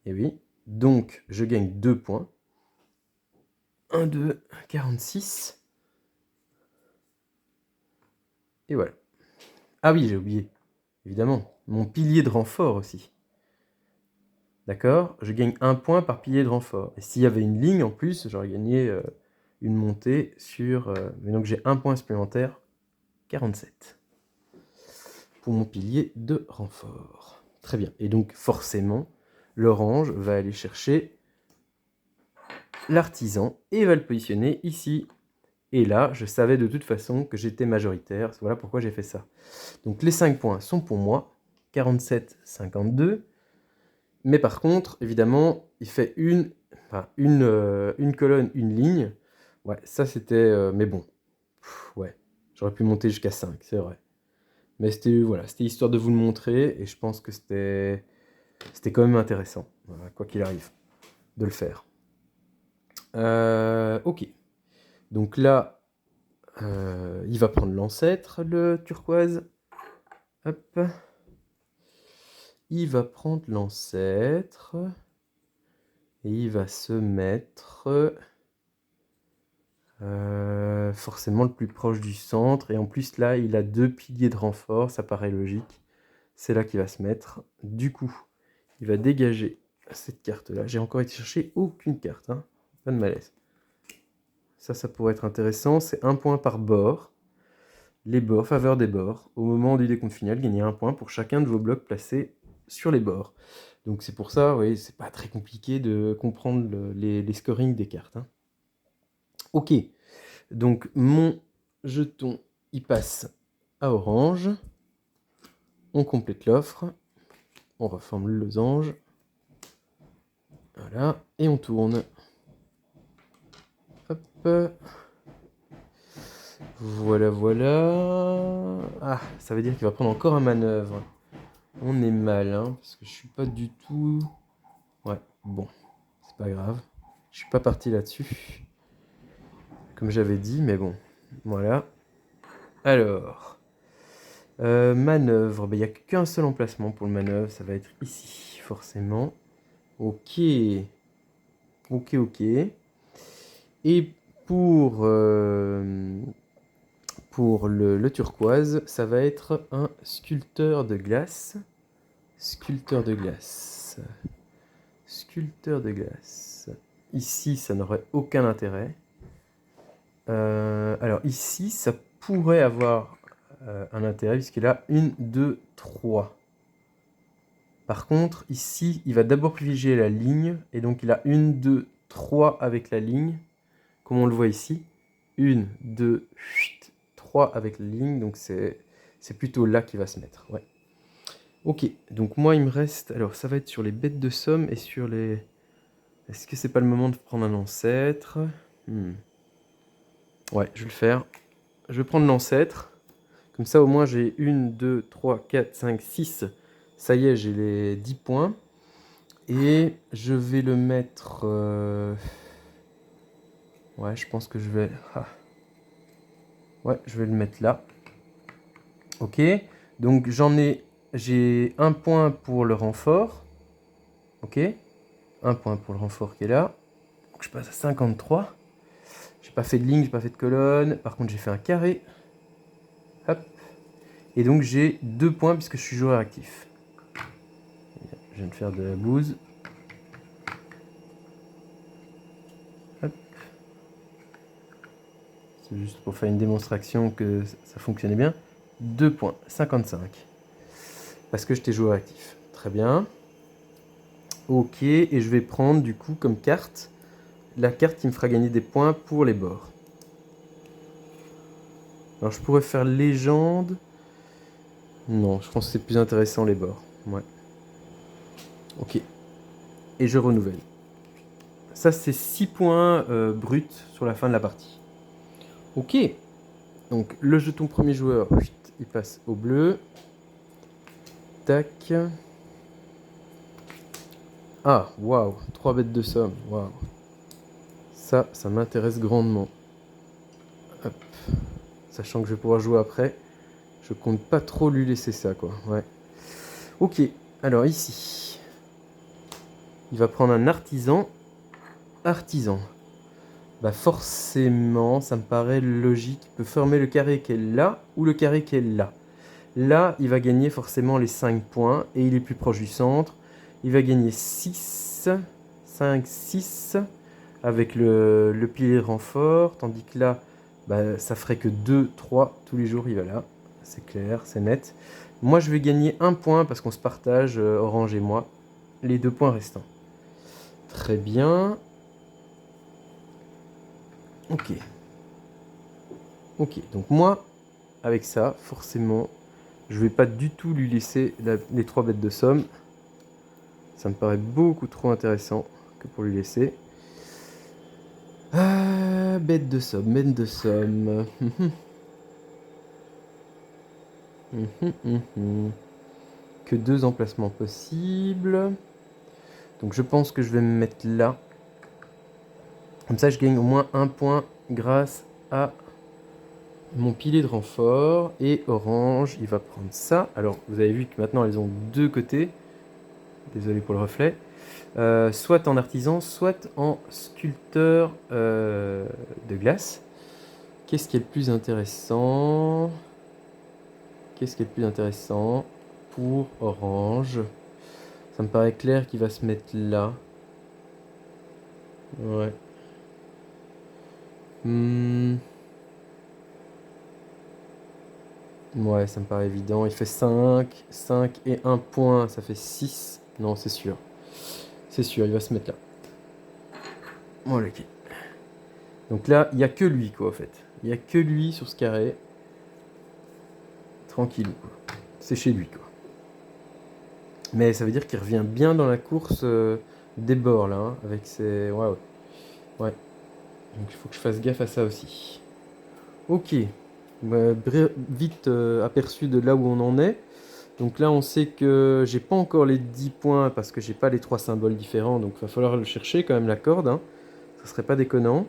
Et oui. Donc je gagne 2 points. 1, 2, 46. Et voilà. Ah oui, j'ai oublié. Évidemment. Mon pilier de renfort aussi. D'accord? Je gagne 1 point par pilier de renfort. Et s'il y avait une ligne en plus, j'aurais gagné une montée sur... mais donc j'ai 1 point supplémentaire. 47. Pour mon pilier de renfort. Très bien. Et donc forcément, l'orange va aller chercher l'artisan et va le positionner ici. Et là, je savais de toute façon que j'étais majoritaire. Voilà pourquoi j'ai fait ça. Donc les 5 points sont pour moi. 47, 52. Mais par contre, évidemment, il fait une colonne, une ligne. Ouais, ça c'était... mais bon. Ouais, j'aurais pu monter jusqu'à 5, c'est vrai. Mais c'était voilà, c'était histoire de vous le montrer. Et je pense que c'était quand même intéressant, voilà, quoi qu'il arrive, de le faire. Ok. Donc là, il va prendre l'ancêtre, le turquoise. Hop. Il va prendre l'ancêtre. Et il va se mettre forcément le plus proche du centre. Et en plus, là, il a 2 piliers de renfort. Ça paraît logique. c'est là qu'il va se mettre. Du coup, il va dégager cette carte-là. J'ai encore été chercher aucune carte, hein. Pas de malaise. Ça pourrait être intéressant. C'est 1 point par bord. Les bords, faveur des bords. Au moment du décompte final, gagnez 1 point pour chacun de vos blocs placés sur les bords. Donc c'est pour ça, oui, c'est pas très compliqué de comprendre les scorings des cartes, hein. Ok, donc mon jeton, il passe à orange. On complète l'offre. On reforme le losange. Voilà, et on tourne. Hop. Voilà, voilà. Ah, ça veut dire qu'il va prendre encore un manœuvre. On est mal, hein, parce que je suis pas du tout... Ouais, bon, c'est pas grave. Je suis pas parti là-dessus, comme j'avais dit, mais bon, voilà. Alors, manœuvre, il n'y a qu'un seul emplacement pour le manœuvre, ça va être ici, forcément. Ok, ok. Et pour le turquoise, ça va être un sculpteur de glace. Sculpteur de glace. Ici, ça n'aurait aucun intérêt. Alors ici, ça pourrait avoir un intérêt puisqu'il a 1, 2, 3. Par contre, ici, il va d'abord privilégier la ligne. Et donc, il a 1, 2, 3 avec la ligne. Comme on le voit ici. 1, 2, 3 avec la ligne. Donc, c'est plutôt là qu'il va se mettre. Ouais. Ok, donc moi, il me reste... Alors, ça va être sur les bêtes de somme et sur les... Est-ce que c'est pas le moment de prendre un ancêtre? Ouais, je vais le faire. Je vais prendre l'ancêtre. Comme ça, au moins, j'ai 1, 2, 3, 4, 5, 6. Ça y est, j'ai les 10 points. Et je vais le mettre... Ouais, je pense que je vais... Ah. Ouais, je vais le mettre là. Ok. Donc, j'ai 1 point pour le renfort. Ok. 1 point pour le renfort qui est là. Donc, je passe à 53. J'ai pas fait de ligne, j'ai pas fait de colonne. Par contre, j'ai fait un carré. Hop. Et donc, j'ai 2 points puisque je suis joueur actif. Je viens de faire de la bouse. Hop. C'est juste pour faire une démonstration que ça fonctionnait bien. 2 points, 55. Parce que j'étais joueur actif. Très bien. Ok, et je vais prendre du coup comme carte la carte qui me fera gagner des points pour les bords. Alors je pourrais faire légende. Non, je pense que c'est plus intéressant les bords. Ouais. Ok. Et je renouvelle. Ça c'est 6 points bruts sur la fin de la partie. Ok. Donc le jeton premier joueur, il passe au bleu. Tac. Ah, waouh, 3 bêtes de somme, waouh. Ça m'intéresse grandement. Hop. Sachant que je vais pouvoir jouer après. Je compte pas trop lui laisser ça, quoi. Ouais. Ok, alors ici. Il va prendre un artisan. Artisan. Bah forcément, ça me paraît logique. Il peut former le carré qui est là ou le carré qui est là. Là, il va gagner forcément les 5 points et il est plus proche du centre. Il va gagner 6, 5, 6 avec le pilier de renfort. Tandis que là, bah, ça ferait que 2, 3 tous les jours, il va là. C'est clair, c'est net. Moi, je vais gagner 1 point parce qu'on se partage, Orange et moi, les 2 points restants. Très bien. Ok. Ok, donc moi, avec ça, forcément, je vais pas du tout lui laisser les 3 bêtes de somme. Ça me paraît beaucoup trop intéressant que pour lui laisser. Bête de somme, bête de somme. Que 2 emplacements possibles. Donc je pense que je vais me mettre là. Comme ça, je gagne au moins 1 point grâce à mon pilier de renfort. Et orange, il va prendre ça. Alors, vous avez vu que maintenant, elles ont 2 côtés. Désolé pour le reflet. Soit en artisan, soit en sculpteur de glace. Qu'est-ce qui est le plus intéressant? pour orange. Ça me paraît clair qu'il va se mettre là. Ouais. Ouais, ça me paraît évident. Il fait 5 et 1 point, ça fait 6. Non, c'est sûr. C'est sûr, il va se mettre là. Voilà, ok. Donc là, il n'y a que lui, quoi, en fait. Il n'y a que lui sur ce carré. Tranquille, quoi. C'est chez lui, quoi. Mais ça veut dire qu'il revient bien dans la course des bords, là, hein, avec ses... Ouais, ouais. Ouais. Donc il faut que je fasse gaffe à ça aussi. Ok. Vite aperçu de là où on en est. Donc là, on sait que j'ai pas encore les 10 points parce que j'ai pas les 3 symboles différents. Donc il va falloir le chercher quand même, la corde. Hein. Ça serait pas déconnant.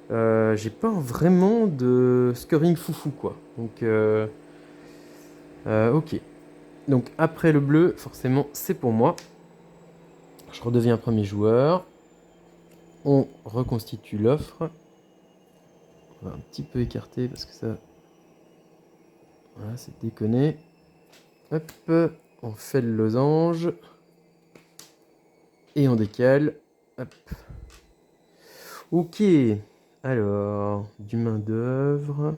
J'ai pas vraiment de scoring foufou, quoi. Donc, ok. Donc après le bleu, forcément, c'est pour moi. Je redeviens premier joueur. On reconstitue l'offre. On va un petit peu écarter parce que ça... Voilà, c'est déconné. Hop, on fait le losange. Et on décale. Hop. Ok. Alors, du main d'œuvre.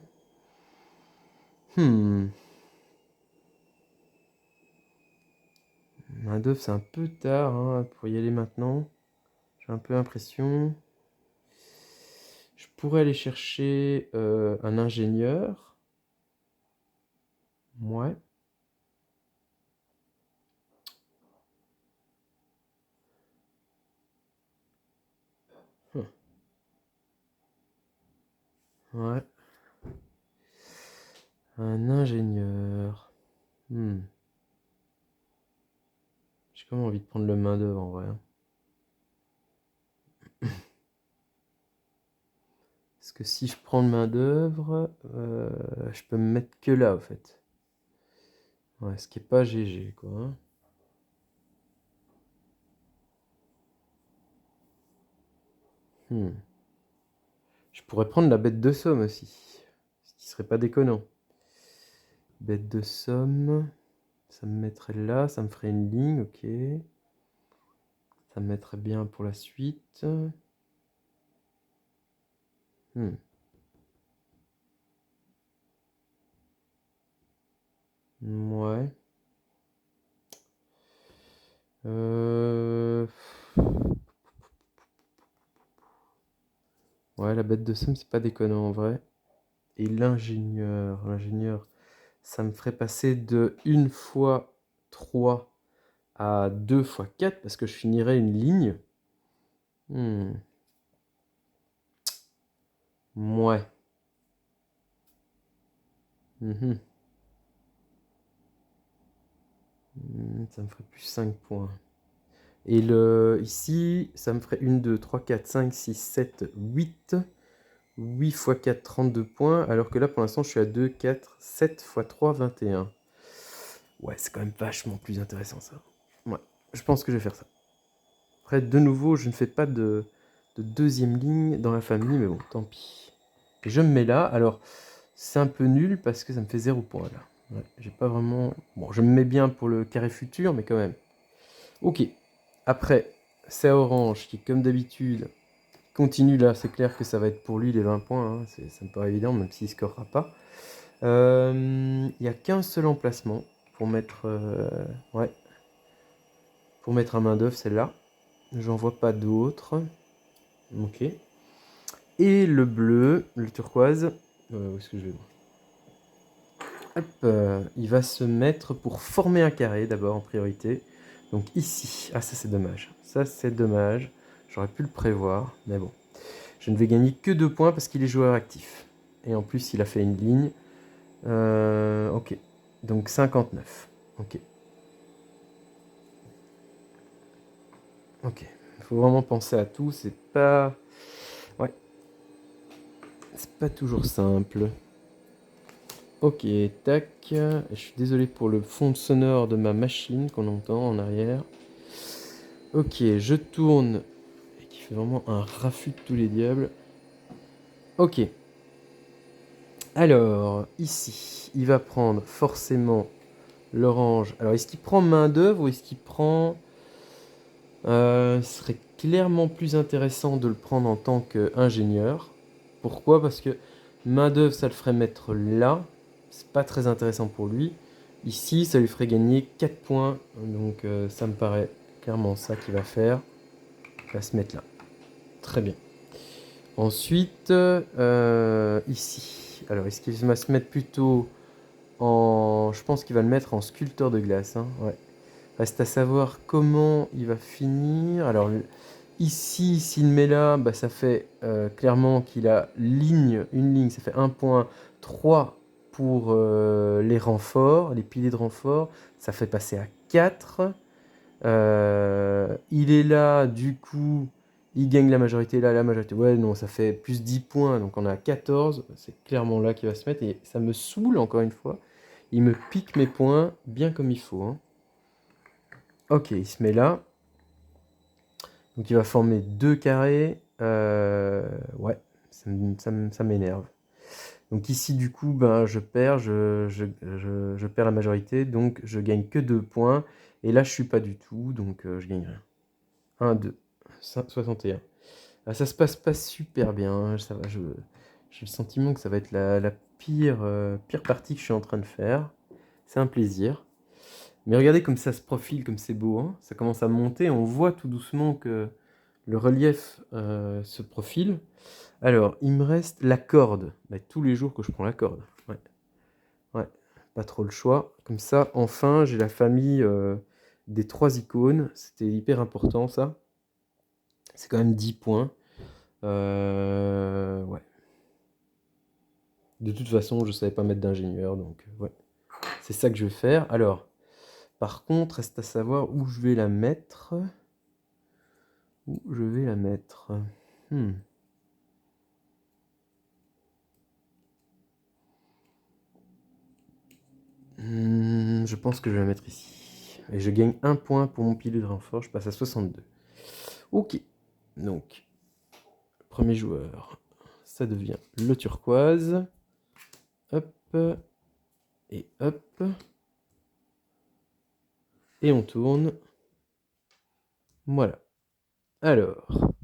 Main d'œuvre, c'est un peu tard hein, pour y aller maintenant. J'ai un peu l'impression. Je pourrais aller chercher un ingénieur. Ouais. Hum. Ouais. Un ingénieur. J'ai quand même envie de prendre le main d'œuvre en vrai. Parce que si je prends le main d'œuvre, je peux me mettre que là, en fait. Ouais, ce qui est pas GG, quoi. Hein. Je pourrais prendre la bête de somme aussi. Ce qui serait pas déconnant. Bête de somme. Ça me mettrait là, ça me ferait une ligne, ok. Ça me mettrait bien pour la suite. Ouais. Ouais, la bête de somme, c'est pas déconnant en vrai. Et l'ingénieur, ça me ferait passer de 1 fois 3 à 2 fois 4 parce que je finirais une ligne. Ouais. Ça me ferait plus 5 points. Et ici, ça me ferait 1, 2, 3, 4, 5, 6, 7, 8. 8 x 4, 32 points. Alors que là, pour l'instant, je suis à 2, 4, 7 x 3, 21. Ouais, c'est quand même vachement plus intéressant, ça. Ouais, je pense que je vais faire ça. Après, de nouveau, je ne fais pas de deuxième ligne dans la famille, mais bon, tant pis. Et je me mets là. Alors, c'est un peu nul parce que ça me fait 0 points, là. Ouais, j'ai pas vraiment... Bon, je me mets bien pour le carré futur, mais quand même. Ok. Après, c'est Orange qui, comme d'habitude, continue là. C'est clair que ça va être pour lui les 20 points. Hein. Ça me paraît évident, même s'il ne scorera pas. Il n'y a qu'un seul emplacement pour mettre... ouais. Pour mettre un main d'œuvre, celle-là. J'en vois pas d'autres. Ok. Et le bleu, le turquoise. Où est-ce que je vais? Hop, il va se mettre pour former un carré d'abord en priorité. Donc ici. Ah, ça c'est dommage. Ça c'est dommage. J'aurais pu le prévoir, mais bon. Je ne vais gagner que 2 points parce qu'il est joueur actif. Et en plus, il a fait une ligne. Ok. Donc 59. Ok. Ok. Il faut vraiment penser à tout. C'est pas... Ouais. C'est pas toujours simple. Ok, tac. Je suis désolé pour le fond sonore de ma machine qu'on entend en arrière. Ok, je tourne. Et qui fait vraiment un raffut de tous les diables. Ok. Alors, ici, il va prendre forcément l'orange. Alors, est-ce qu'il prend main-d'œuvre ou est-ce qu'il prend... ce serait clairement plus intéressant de le prendre en tant qu'ingénieur. Pourquoi? Parce que main-d'œuvre, ça le ferait mettre là. C'est pas très intéressant pour lui. Ici, ça lui ferait gagner 4 points. Donc, ça me paraît clairement ça qu'il va faire. Il va se mettre là. Très bien. Ensuite, ici. Alors, est-ce qu'il va se mettre plutôt en... Je pense qu'il va le mettre en sculpteur de glace. Hein. Ouais. Reste à savoir comment il va finir. Alors, ici, s'il met là, bah, ça fait clairement qu'il a une ligne, ça fait 1 point. 3 pour les renforts, les piliers de renfort. Ça fait passer à 4. Il est là, du coup, il gagne la majorité là, la majorité. Ouais, non, ça fait plus 10 points, donc on a 14. C'est clairement là qu'il va se mettre. Et ça me saoule, encore une fois. Il me pique mes points bien comme il faut. Hein. Ok, il se met là. Donc il va former 2 carrés. Ouais, ça m'énerve. Donc ici, du coup, ben, je perds, je perds la majorité, donc je gagne que 2 points. Et là, je suis pas du tout, donc je gagne rien. 1, 2, 61. Ah, ça se passe pas super bien, hein, ça va, j'ai le sentiment que ça va être la pire, pire partie que je suis en train de faire. C'est un plaisir. Mais regardez comme ça se profile, comme c'est beau, hein. Ça commence à monter, on voit tout doucement que le relief se profile. Alors, il me reste la corde. Bah, tous les jours que je prends la corde. Ouais, ouais, pas trop le choix. Comme ça, enfin, j'ai la famille des 3 icônes. C'était hyper important, ça. C'est quand même 10 points. Ouais. De toute façon, je savais pas mettre d'ingénieur, donc ouais. C'est ça que je vais faire. Alors, par contre, reste à savoir où je vais la mettre. Où je vais la mettre. Hmm. Je pense que je vais la mettre ici. Et je gagne 1 point pour mon pilier de renfort. Je passe à 62. Ok. Donc, premier joueur, ça devient le turquoise. Hop. Et hop. Et on tourne. Voilà. Alors,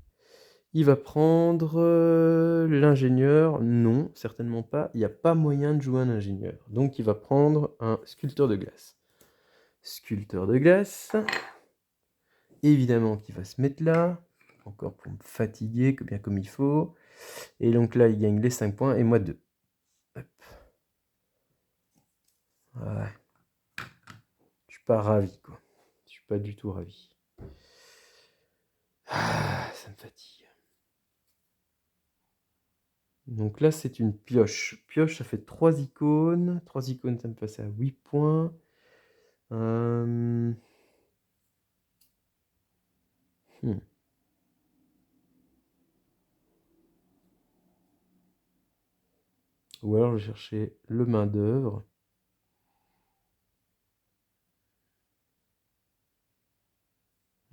il va prendre l'ingénieur. Non, certainement pas. Il n'y a pas moyen de jouer un ingénieur. Donc, il va prendre un sculpteur de glace. Sculpteur de glace. Évidemment qu'il va se mettre là. Encore pour me fatiguer, bien comme il faut. Et donc là, il gagne les 5 points et moi 2. Hop. Ouais. Je suis pas ravi, quoi. Je suis pas du tout ravi. Ah, ça me fatigue. Donc là, c'est une pioche. Pioche, ça fait 3 icônes. 3 icônes, ça me passe à 8 points. Hmm. Ou alors, je vais chercher le main-d'œuvre.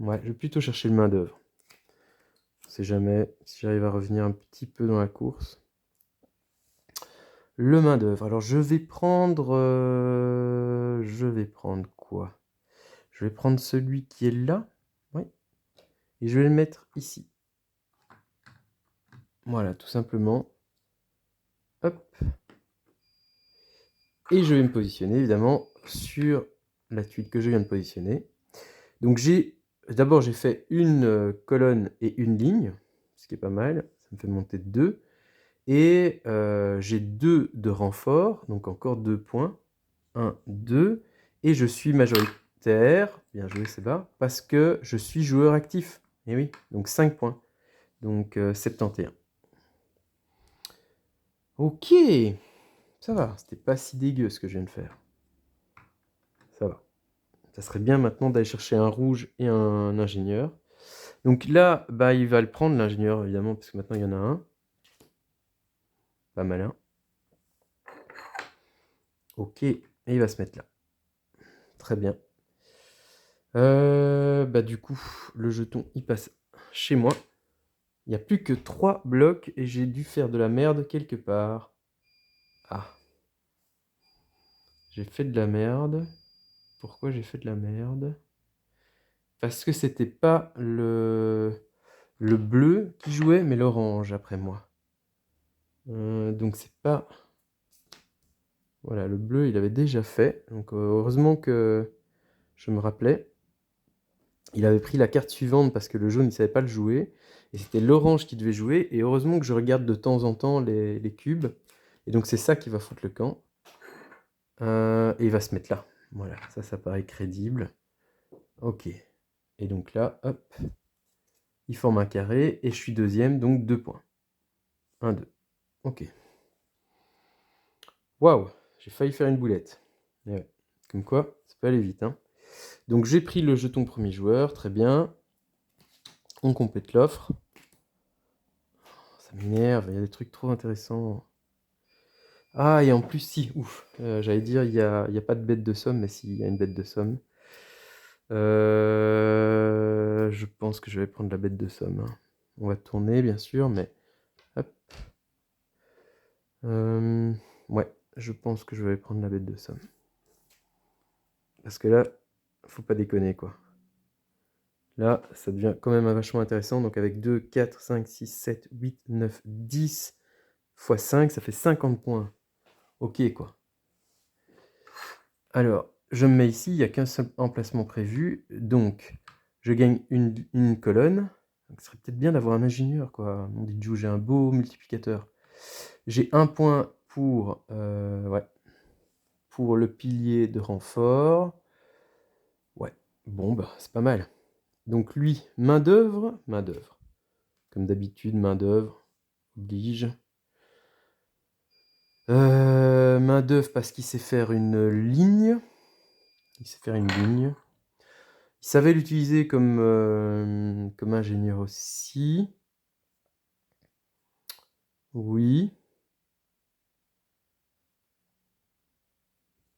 Ouais, je vais plutôt chercher le main-d'œuvre. On sait jamais si j'arrive à revenir un petit peu dans la course. Le main-d'œuvre. Alors, je vais prendre. Je vais prendre quoi? Je vais prendre celui qui est là. Oui. Et je vais le mettre ici. Voilà, tout simplement. Hop. Et je vais me positionner, évidemment, sur la tuile que je viens de positionner. Donc, d'abord, j'ai fait une colonne et une ligne, ce qui est pas mal. Ça me fait monter 2. Et j'ai 2 de renfort, donc encore 2 points. 1, 2. Et je suis majoritaire, bien joué Seba, parce que je suis joueur actif. Et oui, donc 5 points. Donc 71. Ok, ça va, c'était pas si dégueu ce que je viens de faire. Ça va. Ça serait bien maintenant d'aller chercher un rouge et un ingénieur. Donc là, bah, il va le prendre, l'ingénieur, évidemment, parce que maintenant il y en a un. Pas malin. Ok, et il va se mettre là. Très bien. Bah du coup, le jeton, il passe chez moi. Il n'y a plus que 3 blocs et j'ai dû faire de la merde quelque part. Ah. J'ai fait de la merde. Pourquoi j'ai fait de la merde? Parce que c'était pas le bleu qui jouait, mais l'orange après moi. Donc c'est pas... Voilà, le bleu, il avait déjà fait. Donc heureusement que je me rappelais. Il avait pris la carte suivante parce que le jaune, il savait pas le jouer. Et c'était l'orange qui devait jouer. Et heureusement que je regarde de temps en temps les cubes. Et donc c'est ça qui va foutre le camp. Et il va se mettre là. Voilà, ça paraît crédible. Ok. Et donc là, hop, il forme un carré. Et je suis deuxième, donc 2 points. 1, 2. Ok. Waouh, j'ai failli faire une boulette. Et ouais. Comme quoi, ça peut aller vite. Hein. Donc j'ai pris le jeton premier joueur, très bien. On complète l'offre. Ça m'énerve, il y a des trucs trop intéressants. Ah, et en plus, si, ouf. J'allais dire, il y a pas de bête de somme, mais si, il y a une bête de somme. Je pense que je vais prendre la bête de somme. Hein. On va tourner, bien sûr, mais... Hop. Ouais, je pense que je vais prendre la bête de somme. Parce que là, faut pas déconner, quoi. Là, ça devient quand même vachement intéressant. Donc avec 2, 4, 5, 6, 7, 8, 9, 10 x 5, ça fait 50 points. Ok, quoi. Alors, je me mets ici, il n'y a qu'un seul emplacement prévu. Donc, je gagne une colonne. Donc, ce serait peut-être bien d'avoir un ingénieur, quoi. Mon dit Jou, j'ai un beau multiplicateur. J'ai 1 point pour, ouais, pour le pilier de renfort. Ouais, bon, bah, c'est pas mal. Donc lui, main-d'œuvre. Comme d'habitude, main-d'œuvre, oblige. Main-d'œuvre parce qu'il sait faire une ligne. Il sait faire une ligne. Il savait l'utiliser comme ingénieur aussi. Oui.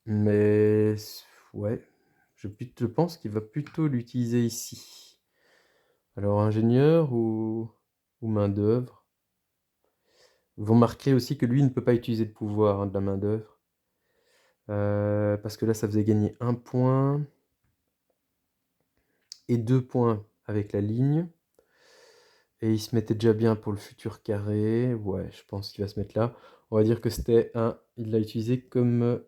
Mais ouais, je pense qu'il va plutôt l'utiliser ici. Alors ingénieur ou main-d'œuvre. Vous remarquerez aussi que lui ne peut pas utiliser de pouvoir, hein, de la main-d'œuvre. Parce que là, ça faisait gagner 1 point et 2 points avec la ligne. Et il se mettait déjà bien pour le futur carré. Ouais, je pense qu'il va se mettre là. On va dire que c'était un... Il l'a utilisé comme...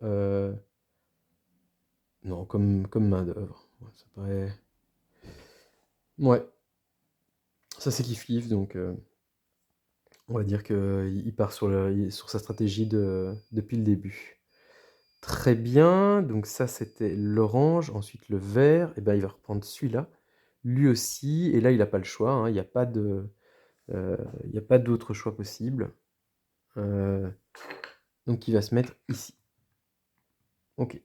non, comme main-d'œuvre. Ouais, ça paraît... Ouais. Ça, c'est kiff-kiff, donc... on va dire qu'il part sur sa stratégie depuis le début. Très bien, donc ça c'était l'orange, ensuite le vert, et ben il va reprendre celui-là, lui aussi, et là il n'a pas le choix, hein, il n'y a pas d'autre choix possible. Donc il va se mettre ici. Ok.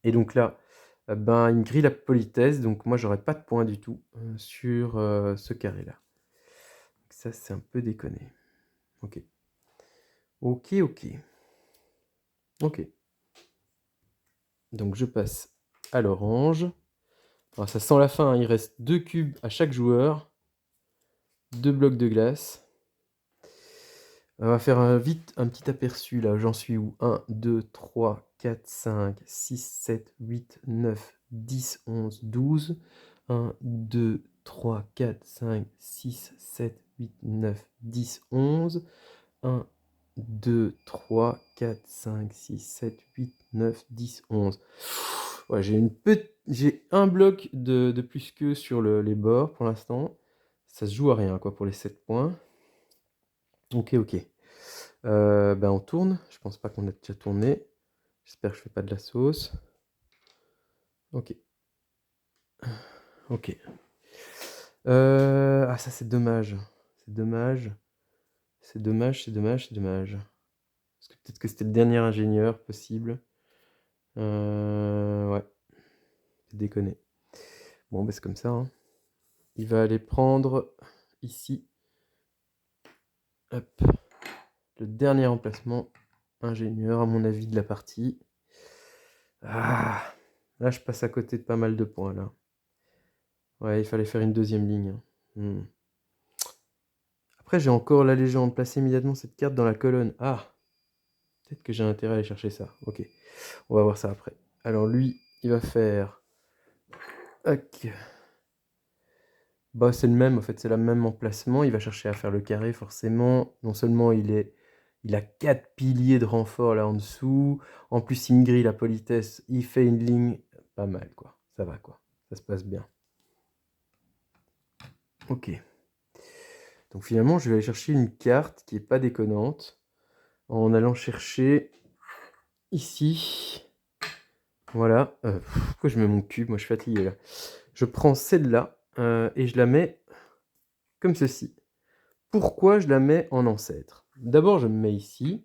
Et donc là, ben il me grille la politesse, donc moi j'aurai pas de point du tout sur ce carré-là. Ça c'est un peu déconné. Ok. Ok, ok. Ok. Donc je passe à l'orange. Alors ça sent la fin, hein. Il reste 2 cubes à chaque joueur. 2 blocs de glace. On va faire vite un petit aperçu là, j'en suis où? 1, 2, 3, 4, 5, 6, 7, 8, 9, 10, 11, 12. 1, 2, 3, 4, 5, 6, 7, 8, 9, 10, 11. 1, 2, 3, 4, 5, 6, 7, 8, 9, 10, 11. Ouais, j'ai un bloc de plus que sur les bords pour l'instant. Ça se joue à rien quoi pour les 7 points. Ok, ok. Ben on tourne. Je pense pas qu'on a déjà tourné. J'espère que je fais pas de la sauce. Ok. Ok. Ah ça c'est dommage. C'est dommage. C'est dommage, c'est dommage, c'est dommage. Parce que peut-être que c'était le dernier ingénieur possible. Ouais. C'est déconné. Bon, bah, c'est comme ça. Hein. Il va aller prendre ici. Hop. Le dernier emplacement ingénieur, à mon avis, de la partie. Ah, là, je passe à côté de pas mal de points, là. Ouais, il fallait faire une deuxième ligne. Après, j'ai encore la légende. Placer immédiatement cette carte dans la colonne. Ah, peut-être que j'ai intérêt à aller chercher ça. Ok, on va voir ça après. Alors lui, il va faire... Tac. Bah, c'est le même, en fait, c'est le même emplacement. Il va chercher à faire le carré, forcément. Non seulement il a 4 piliers de renfort là en dessous. En plus, il me grille la politesse. Il fait une ligne pas mal, quoi. Ça va, quoi. Ça se passe bien. Ok. Donc finalement, je vais aller chercher une carte qui est pas déconnante. En allant chercher ici. Voilà. Pourquoi je mets mon cube? Moi, je suis fatigué là. Je prends celle-là et je la mets comme ceci. Pourquoi je la mets en ancêtre? D'abord, je me mets ici,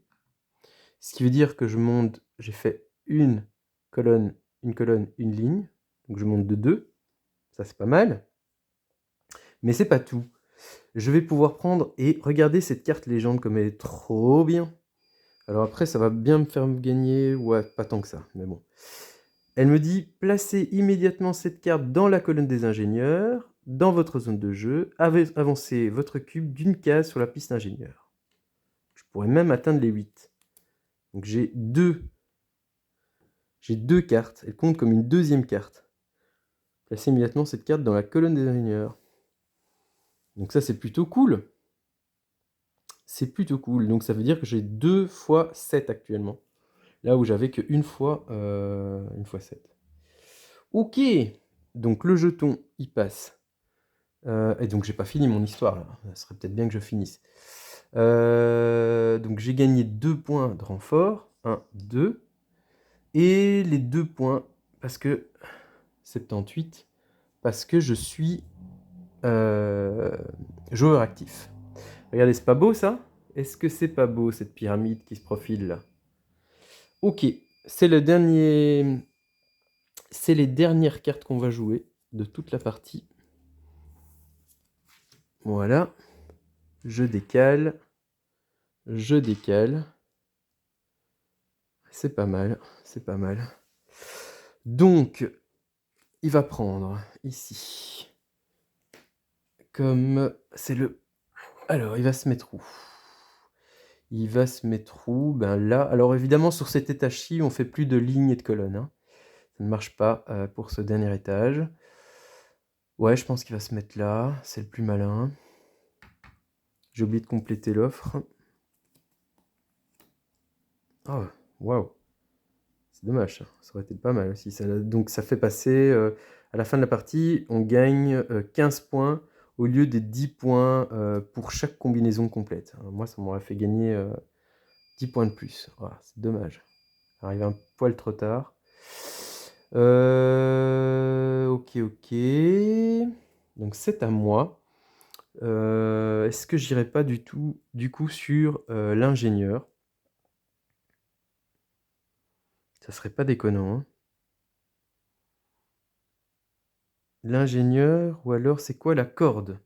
ce qui veut dire que je monte, j'ai fait une colonne, une ligne, donc je monte de 2, ça c'est pas mal, mais c'est pas tout. Je vais pouvoir prendre et regarder cette carte légende comme elle est trop bien. Alors après, ça va bien me faire gagner, ouais, pas tant que ça, mais bon. Elle me dit, placez immédiatement cette carte dans la colonne des ingénieurs, dans votre zone de jeu, avancez votre cube d'une case sur la piste ingénieur. Je pourrais même atteindre les 8. Donc j'ai deux cartes. Elle compte comme une deuxième carte. Placez immédiatement cette carte dans la colonne des ingénieurs. Donc ça, c'est plutôt cool. C'est plutôt cool. Donc ça veut dire que j'ai 2 fois 7 actuellement. Là où j'avais que une fois 7. Ok. Donc le jeton, il passe. Et donc j'ai pas fini mon histoire là. Ça serait peut-être bien que je finisse. Donc j'ai gagné 2 points de renfort. 1, 2. Et les 2 points, parce que 78, parce que je suis joueur actif. Regardez, c'est pas beau ça? Est-ce que c'est pas beau cette pyramide qui se profile là? Ok, c'est le dernier... C'est les dernières cartes qu'on va jouer de toute la partie. Voilà. Je décale. Je décale. C'est pas mal, c'est pas mal. Donc, il va prendre ici. Comme c'est le... Alors, il va se mettre où? Il va se mettre où? Ben là. Alors évidemment, sur cet étage-ci, on fait plus de lignes et de colonnes, hein. Ça ne marche pas pour ce dernier étage. Ouais, je pense qu'il va se mettre là. C'est le plus malin. J'ai oublié de compléter l'offre. Oh, waouh. C'est dommage, ça aurait été pas mal aussi. Donc ça fait passer, à la fin de la partie, on gagne 15 points au lieu des 10 points pour chaque combinaison complète. Alors moi, ça m'aurait fait gagner 10 points de plus. Voilà, c'est dommage. Arrive un poil trop tard. Ok, ok. Donc c'est à moi. Est-ce que j'irai pas du coup sur l'ingénieur? Ça serait pas déconnant, hein. L'ingénieur, ou alors c'est quoi la corde?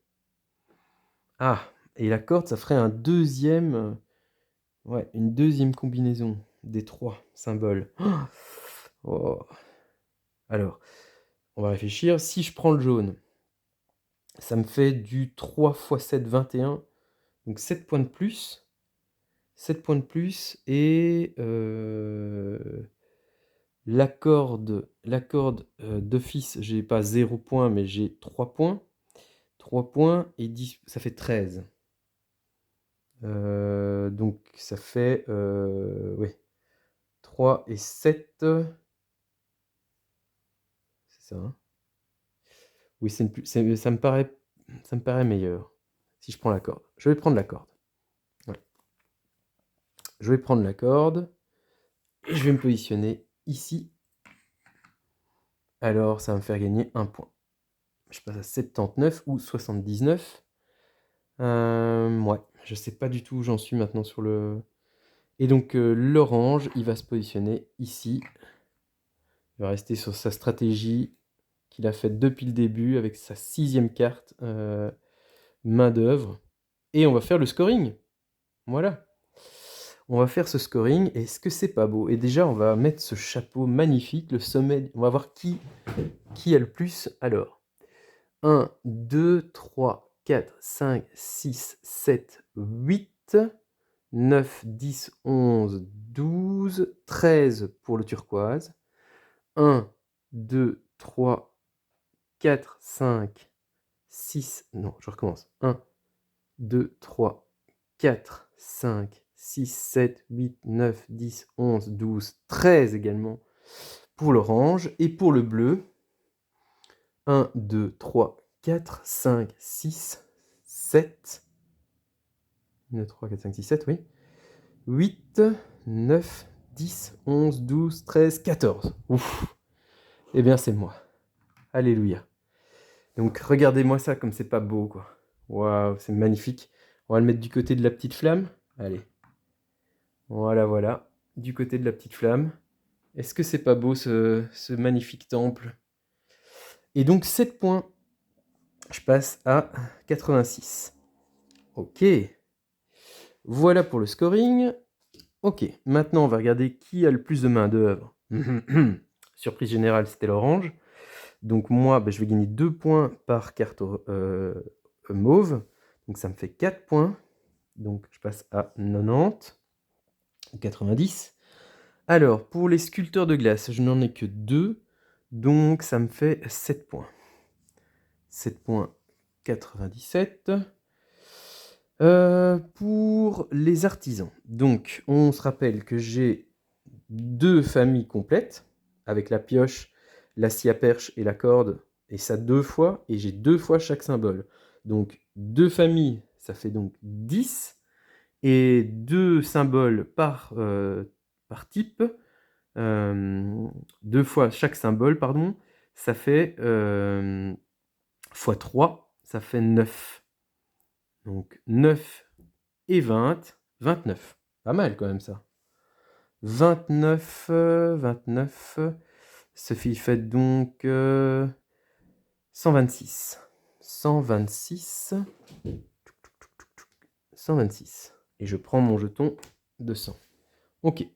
Ah, et la corde, ça ferait un deuxième, ouais, une deuxième combinaison des 3 symboles. Oh. Alors, on va réfléchir. Si je prends le jaune, ça me fait du 3 x 7, 21. Donc 7 points de plus. 7 points de plus. Et la corde d'office, j'ai pas 0 points, mais j'ai 3 points. 3 points et 10, ça fait 13. Donc ça fait oui, 3 et 7. C'est ça, hein? Oui, ça me paraît meilleur si je prends la corde. Je vais prendre la corde. Ouais. Je vais prendre la corde et je vais me positionner ici. Alors ça va me faire gagner 1 point. Je passe à 79 ou 79. Ouais, je sais pas du tout où j'en suis maintenant sur le... Et donc l'orange, il va se positionner ici. Il va rester sur sa stratégie qu'il a faite depuis le début avec sa 6e carte main d'œuvre. Et on va faire le scoring. Voilà. On va faire ce scoring. Est-ce que c'est pas beau? Et déjà, on va mettre ce chapeau magnifique, le sommet. On va voir qui a le plus. Alors, 1, 2, 3, 4, 5, 6, 7, 8, 9, 10, 11, 12, 13 pour le turquoise. 1, 2, 3, 4, 5, 6. Non, je recommence. 1, 2, 3, 4, 5, 6, 7, 8, 9, 10, 11, 12, 13 également pour l'orange. Et pour le bleu, 1, 2, 3, 4, 5, 6, 7. 1, 2, 3, 4, 5, 6, 7, oui. 8, 9, 10, 11, 12, 13, 14. Ouf. Eh bien, c'est moi. Alléluia. Donc, regardez-moi ça comme c'est pas beau, quoi. Waouh, c'est magnifique. On va le mettre du côté de la petite flamme. Allez. Voilà, voilà. Du côté de la petite flamme. Est-ce que c'est pas beau, ce magnifique temple? Et donc, 7 points. Je passe à 86. Ok. Voilà pour le scoring. Ok, maintenant on va regarder qui a le plus de main-d'œuvre. Surprise générale, c'était l'orange. Donc moi, je vais gagner 2 points par carte mauve. Donc ça me fait 4 points. Donc je passe à 90 ou 90. Alors, pour les sculpteurs de glace, je n'en ai que 2. Donc ça me fait 7 points. 7 points 97. Pour les artisans, donc on se rappelle que j'ai 2 familles complètes, avec la pioche, la scie à perche et la corde, et ça 2 fois, et j'ai 2 fois chaque symbole. Donc 2 familles, ça fait donc 10, et 2 symboles par type, 2 fois chaque symbole, pardon, ça fait fois 3, ça fait 9. Donc 9 et 20, 29. Pas mal quand même ça. 29, 29, ce qui fait donc 126. 126. 126. Et je prends mon jeton de 100. Ok.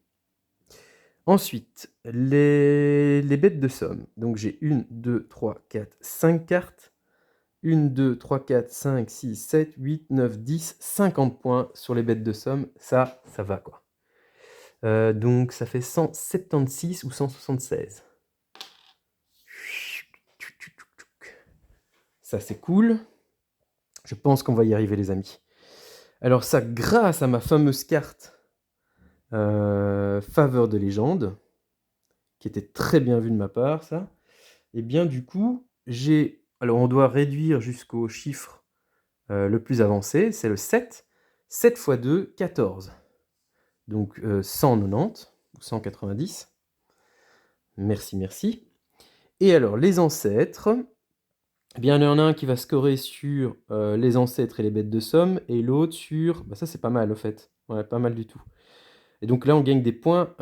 Ensuite, les bêtes de somme. Donc j'ai 1, 2, 3, 4, 5 cartes. 1, 2, 3, 4, 5, 6, 7, 8, 9, 10, 50 points sur les bêtes de somme. Ça va quoi. Donc ça fait 176 ou 176. Ça c'est cool. Je pense qu'on va y arriver les amis. Alors ça, grâce à ma fameuse carte faveur de légende, qui était très bien vue de ma part, ça. Et bien du coup, alors on doit réduire jusqu'au chiffre le plus avancé, c'est le 7. 7 x 2, 14. Donc 190 ou 190. Merci, merci. Et alors, les ancêtres, eh bien, il y en a un qui va scorer sur les ancêtres et les bêtes de somme, et l'autre sur... ça, c'est pas mal, au fait. Ouais, pas mal du tout. Et donc là, on gagne des points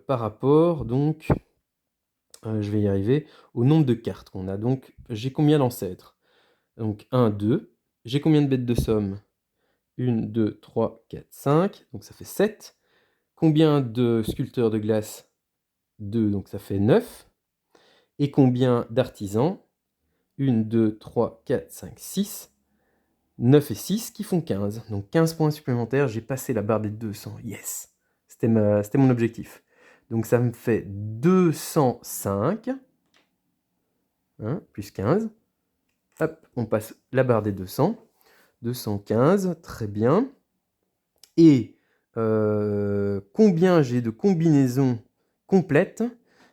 par rapport, donc, je vais y arriver, au nombre de cartes qu'on a. Donc, j'ai combien d'ancêtres? Donc, 1, 2. J'ai combien de bêtes de somme? 1, 2, 3, 4, 5. Donc, ça fait 7. Combien de sculpteurs de glace? 2, donc ça fait 9. Et combien d'artisans? 1, 2, 3, 4, 5, 6. 9 et 6 qui font 15. Donc 15 points supplémentaires, j'ai passé la barre des 200. Yes! C'était mon objectif. Donc ça me fait 205. Hein, plus 15. Hop, on passe la barre des 200. 215, très bien. Et combien j'ai de combinaisons complètes?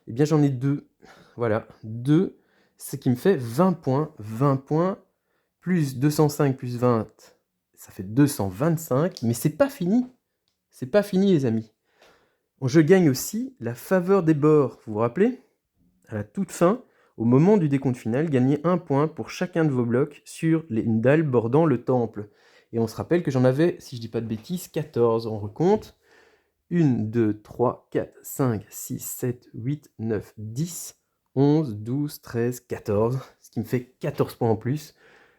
Eh bien j'en ai 2. Voilà, 2, ce qui me fait 20 points. 20 points, plus 205 plus 20, ça fait 225. Mais c'est pas fini. C'est pas fini les amis. Je gagne aussi la faveur des bords. Vous vous rappelez? À la toute fin, au moment du décompte final, gagnez 1 point pour chacun de vos blocs sur les dalles bordant le temple. Et on se rappelle que j'en avais, si je dis pas de bêtises, 14. On recompte. 1, 2, 3, 4, 5, 6, 7, 8, 9, 10, 11, 12, 13, 14. Ce qui me fait 14 points en plus.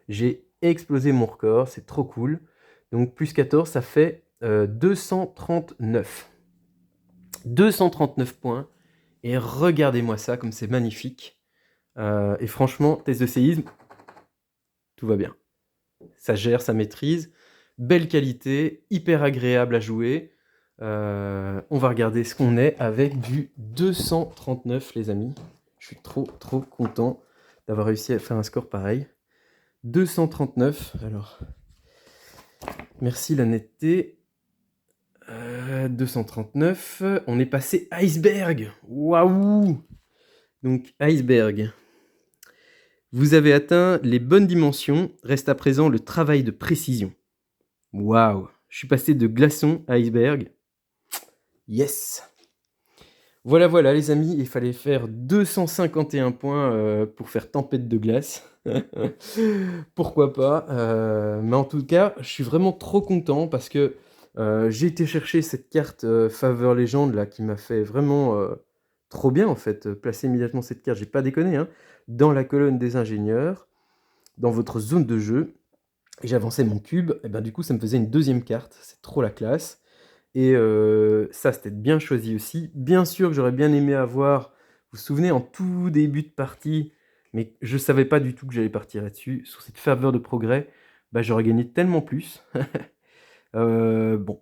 J'ai explosé mon record, c'est trop cool. Donc plus 14, ça fait 239. 239 points. Et regardez-moi ça, comme c'est magnifique. Et franchement, test de séisme, tout va bien. Ça gère, ça maîtrise. Belle qualité, hyper agréable à jouer. On va regarder ce qu'on est avec du 239, les amis. Je suis trop, trop content d'avoir réussi à faire un score pareil. 239, alors merci la netteté. 239, on est passé iceberg. Waouh! Donc iceberg. Vous avez atteint les bonnes dimensions, reste à présent le travail de précision. Waouh! Je suis passé de glaçon à iceberg. Yes! Voilà, voilà les amis, il fallait faire 251 points, pour faire tempête de glace. Pourquoi pas? Mais en tout cas, je suis vraiment trop content parce que, j'ai été chercher cette carte, Faveur Légende là qui m'a fait vraiment, trop bien en fait, placer immédiatement cette carte, j'ai pas déconné, hein, dans la colonne des ingénieurs, dans votre zone de jeu et j'avançais mon cube et ben, du coup, ça me faisait une deuxième carte, c'est trop la classe et ça, c'était bien choisi aussi. Bien sûr que j'aurais bien aimé avoir, vous vous souvenez, en tout début de partie, mais je savais pas du tout que j'allais partir là-dessus, sur cette faveur de progrès, bah, j'aurais gagné tellement plus. Bon,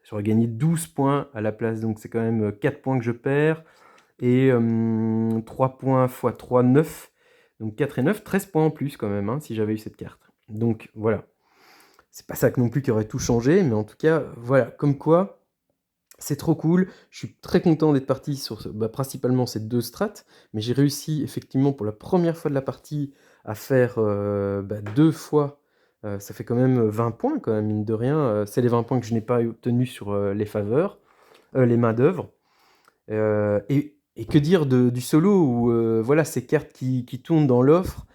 j'aurais gagné 12 points à la place, donc c'est quand même, 4 points que je perds et 3 points fois 3, 9. Donc 4 et 9, 13 points en plus quand même, hein, si j'avais eu cette carte. Donc voilà. C'est pas ça que non plus qui aurait tout changé, mais en tout cas, voilà, comme quoi, c'est trop cool. Je suis très content d'être parti sur bah, principalement ces 2 strates, mais j'ai réussi effectivement pour la première fois de la partie à faire, bah, 2 fois, ça fait quand même, 20 points quand même, mine de rien, c'est les 20 points que je n'ai pas obtenus sur, les faveurs, les main-d'œuvre. Et que dire du solo où, voilà, ces cartes qui tournent dans l'offre,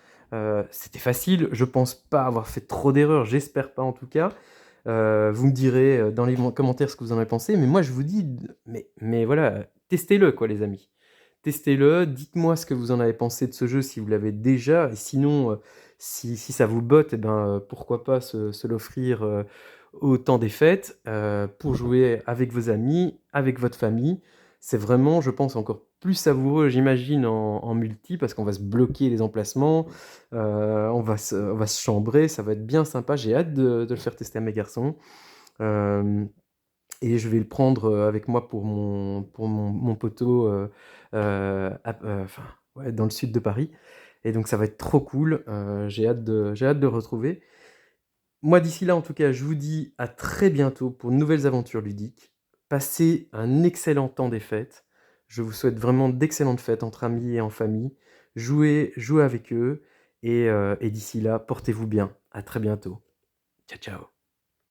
c'était facile. Je pense pas avoir fait trop d'erreurs, j'espère pas en tout cas. Vous me direz, dans les commentaires ce que vous en avez pensé, mais moi je vous dis mais voilà, testez-le quoi les amis. Testez-le, dites-moi ce que vous en avez pensé de ce jeu si vous l'avez déjà et sinon, si ça vous botte et ben, pourquoi pas se l'offrir, au temps des fêtes, pour jouer avec vos amis, avec votre famille. C'est vraiment, je pense, encore plus savoureux, j'imagine, en multi parce qu'on va se bloquer les emplacements, on va se chambrer, ça va être bien sympa. J'ai hâte de le faire tester à mes garçons, hem et je vais le prendre, avec moi pour mon poteau, enfin, ouais, dans le sud de Paris et donc ça va être trop cool, j'ai hâte de le retrouver. Moi, d'ici là, en tout cas, je vous dis à très bientôt pour de nouvelles aventures ludiques. Passez un excellent temps des fêtes. Je vous souhaite vraiment d'excellentes fêtes entre amis et en famille. Jouez avec eux et d'ici là, portez-vous bien. À très bientôt. Ciao, ciao.